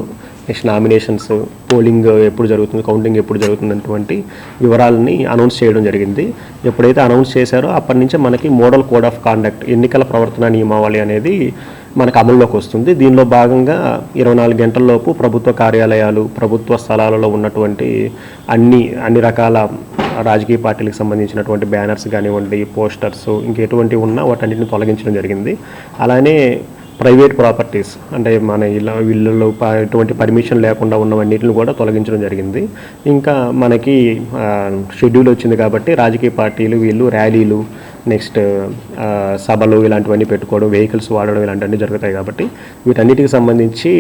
నెక్స్ట్ నామినేషన్స్, పోలింగ్ ఎప్పుడు జరుగుతుంది, కౌంటింగ్ ఎప్పుడు జరుగుతుంది అటువంటి వివరాలని అనౌన్స్ చేయడం జరిగింది. ఎప్పుడైతే అనౌన్స్ చేశారో అప్పటి నుంచి మనకి మోడల్ కోడ్ ఆఫ్ కాండక్ట్, ఎన్నికల ప్రవర్తన నియమావళి అనేది మనకు అమల్లోకి వస్తుంది. దీనిలో భాగంగా 24 గంటల్లోపు ప్రభుత్వ కార్యాలయాలు, ప్రభుత్వ స్థలాలలో ఉన్నటువంటి అన్ని రకాల రాజకీయ పార్టీలకు సంబంధించినటువంటి బ్యానర్స్ కానివ్వండి, పోస్టర్స్, ఇంకెటువంటి ఉన్నా వాటన్నిటిని తొలగించడం జరిగింది. అలానే ప్రైవేట్ ప్రాపర్టీస్, అంటే మన ఇళ్ళలో ఎటువంటి పర్మిషన్ లేకుండా ఉన్నవన్నిటిని కూడా తొలగించడం జరిగింది. ఇంకా మనకి షెడ్యూల్ వచ్చింది కాబట్టి రాజకీయ పార్టీలు వీళ్ళు ర్యాలీలు, నెక్స్ట్ సభలు ఇలాంటివన్నీ పెట్టుకోవడం, వెహికల్స్ వాడడం ఇలాంటివన్నీ జరుగుతాయి. కాబట్టి వీటన్నిటికి సంబంధించి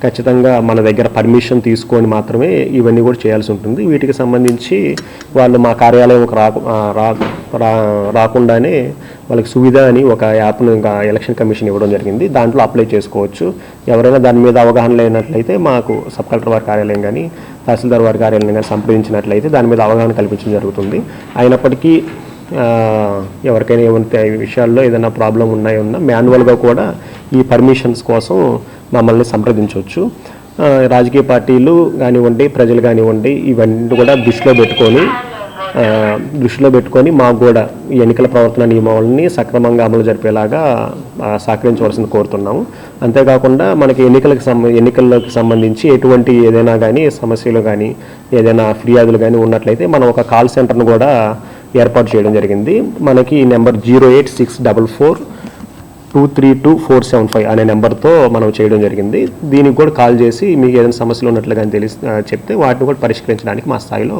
ఖచ్చితంగా మన దగ్గర పర్మిషన్ తీసుకొని మాత్రమే ఇవన్నీ కూడా చేయాల్సి ఉంటుంది. వీటికి సంబంధించి వాళ్ళు మా కార్యాలయం రాకుండానే వాళ్ళకి సువిధ అని ఒక యాప్ను ఇంకా ఎలక్షన్ కమిషన్ ఇవ్వడం జరిగింది. దాంట్లో అప్లై చేసుకోవచ్చు. ఎవరైనా దాని మీద అవగాహన లేనట్లయితే మాకు సబ్ కలెక్టర్ వారి కార్యాలయం కానీ, తహసీల్దార్ వారి కార్యాలయం కానీ సంప్రదించినట్లయితే దాని మీద అవగాహన కల్పించడం జరుగుతుంది. అయినప్పటికీ ఎవరికైనా ఏమైనా విషయాల్లో ఏదైనా ప్రాబ్లం ఉన్నా మాన్యువల్గా కూడా ఈ పర్మిషన్స్ కోసం మమ్మల్ని సంప్రదించవచ్చు. రాజకీయ పార్టీలు కానివ్వండి, ప్రజలు కానివ్వండి, ఇవన్నీ కూడా దృష్టిలో పెట్టుకొని మాకు కూడా ఈ ఎన్నికల ప్రవర్తన నియమావళిని సక్రమంగా అమలు జరిపేలాగా సహకరించవలసింది కోరుతున్నాము. అంతేకాకుండా మనకి ఎన్నికలకు సంబంధించి ఎటువంటి ఏదైనా కానీ సమస్యలు కానీ ఏదైనా ఫిర్యాదులు కానీ ఉన్నట్లయితే మనం ఒక కాల్ సెంటర్ను కూడా ఏర్పాటు చేయడం జరిగింది. మనకి నెంబర్ 08644232475 అనే నెంబర్తో మనం చేయడం జరిగింది. దీనికి కూడా కాల్ చేసి మీకు ఏదైనా సమస్యలు ఉన్నట్లు కానీ చెప్తే వాటిని కూడా పరిష్కరించడానికి మా స్థాయిలో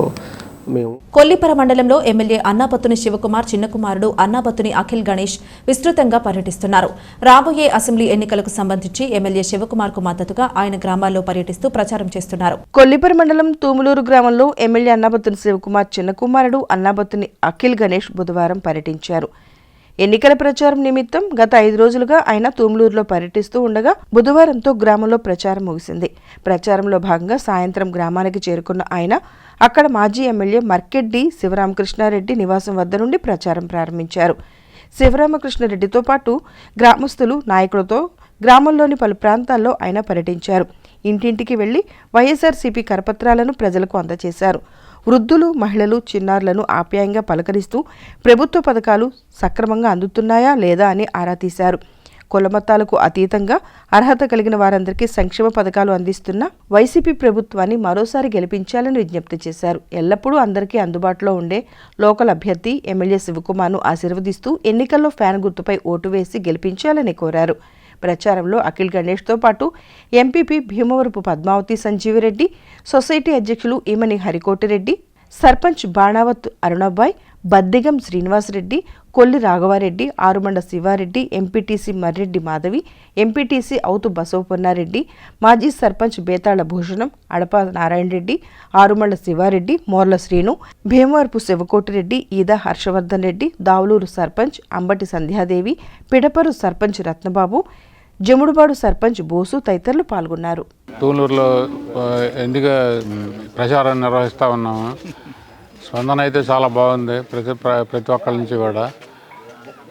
మేము కొల్లిపర మండలంలో ఎమ్మెల్యే అన్నాబత్తుని శివకుమార్ చిన్న కుమారుడు అన్నాబత్తుని అఖిల్ గణేష్ విస్తృతంగా పర్యటిస్తున్నారు. రాబోయే అసెంబ్లీ ఎన్నికలకు సంబంధించి ఎమ్మెల్యే శివకుమార్ కు మద్దతుగా ఆయన గ్రామాల్లో పర్యటిస్తూ ప్రచారం చేస్తున్నారు. కొల్లిపర మండలం తూములూరు గ్రామంలో ఎమ్మెల్యే అన్నాబత్తుని శివకుమార్ చిన్న కుమారుడు అన్నాబత్తుని అఖిల్ గణేష్ బుధవారం పర్యటించారు. ఎన్నికల ప్రచారం నిమిత్తం గత 5 రోజులుగా ఆయన తూములూరులో పర్యటిస్తూ ఉండగా బుధవారంతో గ్రామంలో ప్రచారం ముగిసింది. ప్రచారంలో భాగంగా సాయంత్రం గ్రామానికి చేరుకున్న ఆయన అక్కడ మాజీ ఎమ్మెల్యే మర్కెడ్డి శివరామకృష్ణారెడ్డి నివాసం వద్ద నుండి ప్రచారం ప్రారంభించారు. శివరామకృష్ణారెడ్డితో పాటు గ్రామస్తులు నాయకులతో గ్రామంలోని పలు ప్రాంతాల్లో ఆయన పర్యటించారు. ఇంటింటికి వెళ్లి వైఎస్ఆర్సీపీ కరపత్రాలను ప్రజలకు అందజేశారు. వృద్ధులు, మహిళలు, చిన్నారులను ఆప్యాయంగా పలకరిస్తూ ప్రభుత్వ పథకాలు సక్రమంగా అందుతున్నాయా లేదా అని ఆరా తీశారు. కులమతాలకు అతీతంగా అర్హత కలిగిన వారందరికీ సంక్షేమ పథకాలు అందిస్తున్న వైసీపీ ప్రభుత్వాన్ని మరోసారి గెలిపించాలని విజ్ఞప్తి చేశారు. ఎల్లప్పుడూ అందరికీ అందుబాటులో ఉండే లోకల్ అభ్యర్థి ఎమ్మెల్యే శివకుమార్ను ఆశీర్వదిస్తూ ఎన్నికల్లో ఫ్యాన్ గుర్తుపై ఓటు వేసి గెలిపించాలని కోరారు. ప్రచారంలో అఖిల్ గణేష్తో పాటు ఎంపీపీ భీమవరపు పద్మావతి సంజీవిరెడ్డి, సొసైటీ అధ్యక్షులు ఈమని హరికోటిరెడ్డి, సర్పంచ్ బాణావత్ అరుణబ్బాయ్, బద్దిగం శ్రీనివాసరెడ్డి, కొల్లి రాఘవారెడ్డి, ఆరుమండ శివారెడ్డి, ఎంపీటీసీ మర్రెడ్డి మాధవి, ఎంపీటీసీ అవుతు బసవపొన్నారెడ్డి, మాజీ సర్పంచ్ బేతాళ భూషణం, అడప నారాయణ రెడ్డి, ఆరుమండ శివారెడ్డి, మోర్ల శ్రీను, భీమవరపు శివకోటిరెడ్డి, ఈదా హర్షవర్ధన్ రెడ్డి, దావులూరు సర్పంచ్ అంబటి సంధ్యాదేవి, పిడపరు సర్పంచ్ రత్నబాబు, జముడుబాడు సర్పంచ్ బోసు తదితరులు పాల్గొన్నారు. తూనూరులో ఎన్నిక ప్రచారం నిర్వహిస్తూ ఉన్నాము. స్పందన అయితే చాలా బాగుంది ప్రతి ఒక్కరి నుంచి కూడా.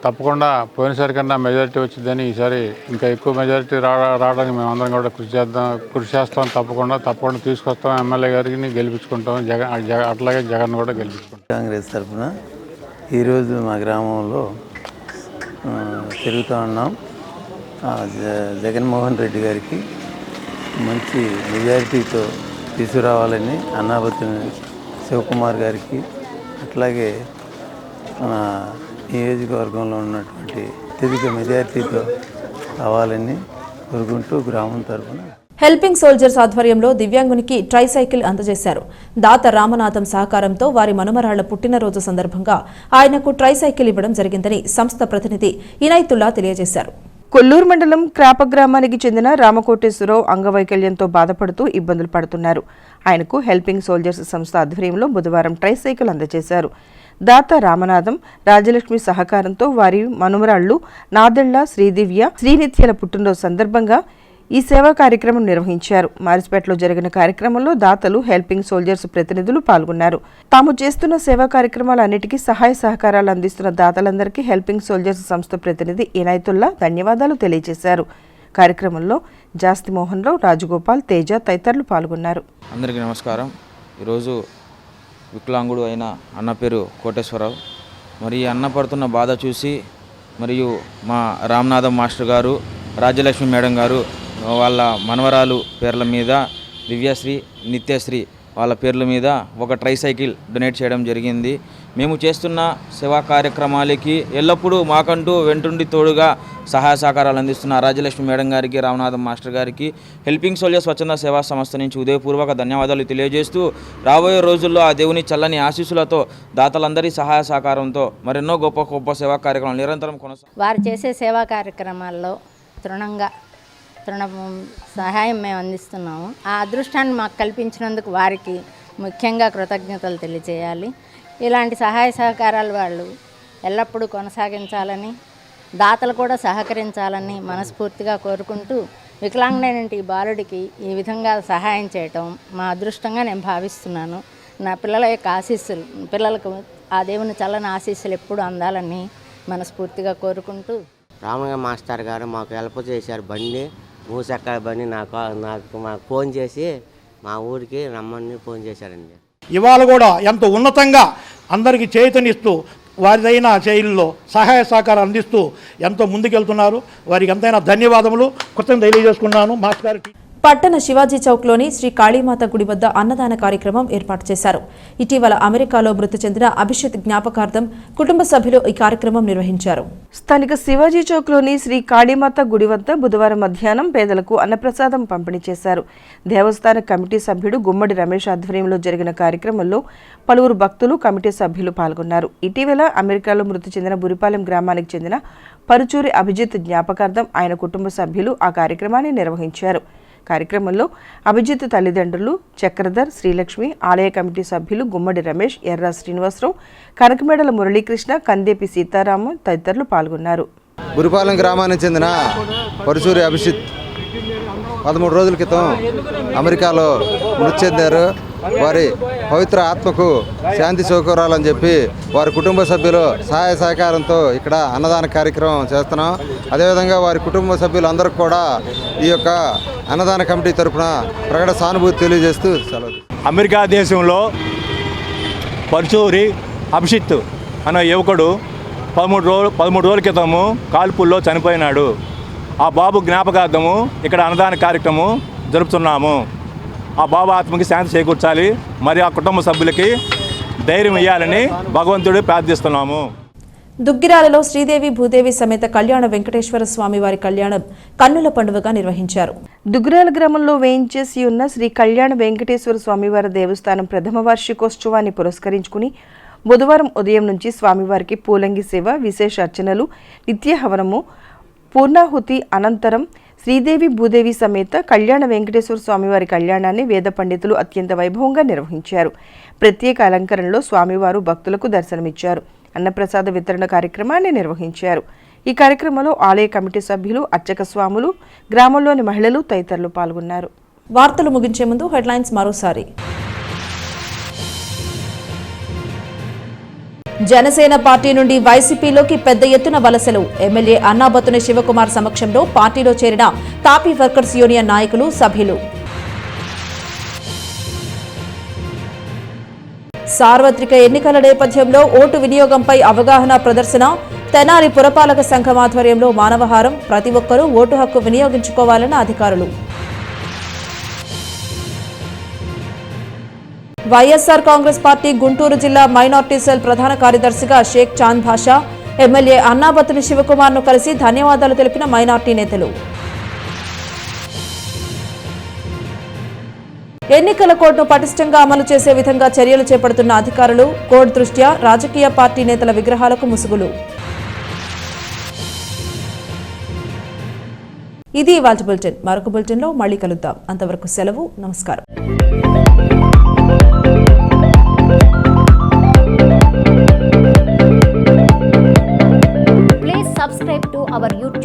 తప్పకుండా పోయినసారి కన్నా మెజారిటీ వచ్చిందని ఈసారి ఇంకా ఎక్కువ మెజారిటీ రావడానికి మేమందరం కూడా కృషి చేస్తాం. తప్పకుండా తీసుకొస్తాం. ఎమ్మెల్యే గారికి గెలిపించుకుంటాం. అట్లాగే జగన్ కూడా గెలిపించుకుంటాం. కాంగ్రెస్ తరఫున ఈరోజు మా గ్రామంలో తిరుగుతూ ఉన్నాం. జగన్మోహన్ రెడ్డి గారికి మంచి మెజారిటీతో తీసుకురావాలని అన్నాబత్తుని శివకుమార్ గారికి, అట్లాగే మన నియోజకవర్గంలో ఉన్నటువంటి అత్యధిక మెజారిటీతో రావాలని కోరుకుంటూ గ్రామం తరఫున హెల్పింగ్ సోల్జర్స్ ఆధ్వర్యంలో దివ్యాంగునికి ట్రైసైకిల్ అందజేశారు. దాత రామనాథం సహకారంతో వారి మనుమరాళ్ల పుట్టినరోజు సందర్భంగా ఆయనకు ట్రైసైకిల్ ఇవ్వడం జరిగిందని సంస్థ ప్రతినిధి ఇనైతుల్లా తెలియజేశారు. కొల్లూరు మండలం క్రాప గ్రామానికి చెందిన రామకోటేశ్వరరావు అంగవైకల్యంతో బాధపడుతూ ఇబ్బందులు పడుతున్నారు. ఆయనకు హెల్పింగ్ సోల్జర్స్ సంస్థ ఆధ్వర్యంలో బుధవారం ట్రైసైకిల్ అందజేశారు. దాత రామనాథం, రాజలక్ష్మి సహకారంతో వారి మనుమరాళ్లు నాదెళ్ల, శ్రీదివ్య, శ్రీనిత్యల పుట్టినరోజు సందర్భంగా ఈ సేవా కార్యక్రమం నిర్వహించారు. మారిస్పేటలో జరిగిన కార్యక్రమంలో దాతలు, హెల్పింగ్ సోల్జర్స్ ప్రతినిధులు పాల్గొన్నారు. తాము చేస్తున్న సేవా కార్యక్రమాలన్నిటికీ సహాయ సహకారాలు అందిస్తున్న దాతలందరికీ హెల్పింగ్ సోల్జర్స్ సంస్థ ప్రతినిధి ఇనైతుల్లా ధన్యవాదాలు తెలియజేశారు. కార్యక్రమంలో జాస్తి మోహన్ రావు, రాజగోపాల్, తేజ తదితరులు పాల్గొన్నారు. అందరికీ నమస్కారం. ఈరోజు వికలాంగుడు అయిన అన్న పేరు కోటేశ్వరరావు. మరి అన్న పడుతున్న బాధ చూసి మరియు మా రామనాథం మాస్టర్ గారు, రాజ్యలక్ష్మి మేడం గారు వాళ్ళ మనవరాలు పేర్ల మీద, దివ్యశ్రీ, నిత్యశ్రీ వాళ్ళ పేర్ల మీద ఒక ట్రైసైకిల్ డొనేట్ చేయడం జరిగింది. మేము చేస్తున్న సేవా కార్యక్రమాలకి ఎల్లప్పుడూ మాకంటూ వెంటుండి తోడుగా సహాయ సహకారాలు అందిస్తున్న రాజ్యలక్ష్మి మేడం గారికి, రామనాథం మాస్టర్ గారికి, హెల్పింగ్ సోల్జర్స్ స్వచ్ఛంద సేవా సంస్థ నుంచి ఉదయపూర్వక ధన్యవాదాలు తెలియజేస్తూ రాబోయే రోజుల్లో ఆ దేవుని చల్లని ఆశీస్సులతో దాతలందరి సహాయ సహకారంతో మరెన్నో గొప్ప గొప్ప సేవా కార్యక్రమాలు నిరంతరం కొనసాగుతాయి. వారు చేసే సేవా కార్యక్రమాల్లో తృణ సహాయం మేము అందిస్తున్నాము. ఆ అదృష్టాన్ని మాకు కల్పించినందుకు వారికి ముఖ్యంగా కృతజ్ఞతలు తెలియజేయాలి. ఇలాంటి సహాయ సహకారాలు వాళ్ళు ఎల్లప్పుడూ కొనసాగించాలని, దాతలు కూడా సహకరించాలని మనస్ఫూర్తిగా కోరుకుంటూ, వికలాంగుడైన ఈ బాలుడికి ఈ విధంగా సహాయం చేయటం మా అదృష్టంగా నేను భావిస్తున్నాను. నా పిల్లల యొక్క ఆశీస్సులు, పిల్లలకు ఆ దేవుని చల్లని ఆశీస్సులు ఎప్పుడు అందాలని మనస్ఫూర్తిగా కోరుకుంటూ, రామయ్య మాస్టర్ గారు మాకు హెల్ప్ చేశారు. బండి మూసెక్క బండి నాకు మాకు ఫోన్ చేసి మా ఊరికి రమ్మని ఫోన్ చేశారండి. ఇవాళ కూడా ఎంతో ఉన్నతంగా అందరికీ చేతనిస్తూ వారిదైన శైలిలో సహాయ సహకారం అందిస్తూ ఎంతో ముందుకెళ్తున్నారు. వారికి ఎంతైనా ధన్యవాదములు, కృతజ్ఞతలు తెలియజేసుకున్నాను మాస్టర్ గారికి. పట్టణ శివాజీ చౌక్లోని శ్రీ కాళీమాత గుడి వద్ద అన్నదాన కార్యక్రమం ఏర్పాటు చేశారు. ఇటీవల అమెరికాలో మృతి చెందిన అభిషిత్ జ్ఞాపకార్థం కుటుంబ సభ్యులు ఈ కార్యక్రమం నిర్వహించారు. స్థానిక శివాజీ చౌక్లోని శ్రీ కాళీమాత గుడి వద్ద బుధవారం మధ్యాహ్నం పేదలకు అన్నప్రసాదం పంపిణీ చేశారు. దేవస్థాన కమిటీ సభ్యుడు గుమ్మడి రమేష్ ఆధ్వర్యంలో జరిగిన కార్యక్రమంలో పలువురు భక్తులు, కమిటీ సభ్యులు పాల్గొన్నారు. ఇటీవల అమెరికాలో మృతి చెందిన బురిపాలెం గ్రామానికి చెందిన పరుచూరి అభిజిత్ జ్ఞాపకార్థం ఆయన కుటుంబ సభ్యులు ఆ కార్యక్రమాన్ని నిర్వహించారు. కార్యక్రమంలో అభిజిత్ తల్లిదండ్రులు చక్రధర్, శ్రీలక్ష్మి, ఆలయ కమిటీ సభ్యులు గుమ్మడి రమేష్, ఎర్ర శ్రీనివాసరావు, కనకమేడల మురళీకృష్ణ, కందేపి సీతారాము తదితరులు పాల్గొన్నారు. బురిపాలెం గ్రామానికి చెందిన పరుచూరి అభిజిత్ 13 రోజుల క్రితం అమెరికాలో మృతి చెందారు. వారి పవిత్ర ఆత్మకు శాంతి చేకూరాలని చెప్పి వారి కుటుంబ సభ్యులు సహాయ సహకారంతో ఇక్కడ అన్నదాన కార్యక్రమం చేస్తున్నాం. అదేవిధంగా వారి కుటుంబ సభ్యులందరికీ కూడా ఈ యొక్క అన్నదాన కమిటీ తరఫున ప్రకట సానుభూతి తెలియజేస్తూ సెలవు. అమెరికా దేశంలో పరుచూరి అభిషిత్ అనే యువకుడు 13 రోజుల క్రితము కాల్పుల్లో చనిపోయినాడు. ఆ బాబు జ్ఞాపకార్థము ఇక్కడ అన్నదాన కార్యక్రమం జరుపుతున్నాము. ఆ బాబు ఆత్మకి శాంతి చేకూర్చాలి, మరి ఆ కుటుంబ సభ్యులకి ధైర్యం ఇవ్వాలని భగవంతుడు ప్రార్థిస్తున్నాము. దుగ్గిరాలలో శ్రీదేవి భూదేవి సమేత కళ్యాణ వెంకటేశ్వర స్వామి వారి కళ్యాణం కన్నుల పండుగగా నిర్వహించారు. దుగ్గిరాల గ్రామంలో వేయించేసి ఉన్న శ్రీ కళ్యాణ వెంకటేశ్వర స్వామివారి దేవస్థానం ప్రథమ వార్షికోత్సవాన్ని పురస్కరించుకుని బుధవారం ఉదయం నుంచి స్వామివారికి పూలంగి సేవ, విశేష అర్చనలు, నిత్య హవనము, పూర్ణాహుతి అనంతరం శ్రీదేవి భూదేవి సమేత కళ్యాణ వెంకటేశ్వర స్వామివారి కళ్యాణాన్ని వేద పండితులు అత్యంత వైభవంగా నిర్వహించారు. ప్రత్యేక అలంకరణలో స్వామివారు భక్తులకు దర్శనమిచ్చారు. అన్నప్రసాద వితరణ కార్యక్రమాన్ని నిర్వహించారు. ఈ కార్యక్రమంలో ఆలయ కమిటీ సభ్యులు, అర్చక స్వాములు, గ్రామంలోని మహిళలు తదితరులు పాల్గొన్నారు. వార్తలు ముగించే ముందు హెడ్లైన్స్ మరోసారి. జనసేన పార్టీ నుండి వైసీపీలోకి పెద్ద ఎత్తున వలసలు. ఎమ్మెల్యే అన్నాబత్తుని శివకుమార్ సమక్షంలో పార్టీలో చేరిన తాపీ వర్కర్స్ యూనియన్ నాయకులు, సభ్యులు. సార్వత్రిక ఎన్నికల నేపథ్యంలో ఓటు వినియోగంపై అవగాహన ప్రదర్శన. తెనాలి పురపాలక సంఘం ఆధ్వర్యంలో మానవహారం. ప్రతి ఒక్కరూ ఓటు హక్కు వినియోగించుకోవాలన్న అధికారులు. వైఎస్ఆర్ కాంగ్రెస్ పార్టీ గుంటూరు జిల్లా మైనార్టీ సెల్ ప్రధాన కార్యదర్శిగా షేక్ చాంద్ భాషా. ఎమ్మెల్యే అన్నాబత్తుని శివకుమార్ను కలిసి ధన్యవాదాలు తెలిపిన మైనార్టీ నేతలు. ఎన్నికల కోడ్ను పటిష్టంగా అమలు చేసే విధంగా చర్యలు చేపడుతున్న అధికారులు. కోడ్ దృష్ట్యా రాజకీయ పార్టీ నేతల విగ్రహాలకు ముసుగులు. ఇది ఇవాల్టి బులెటిన్. మరొక బులెటిన్లో మళ్ళీ కలుద్దాం. అంతవరకు సెలవు. నమస్కారం. Please subscribe to our YouTube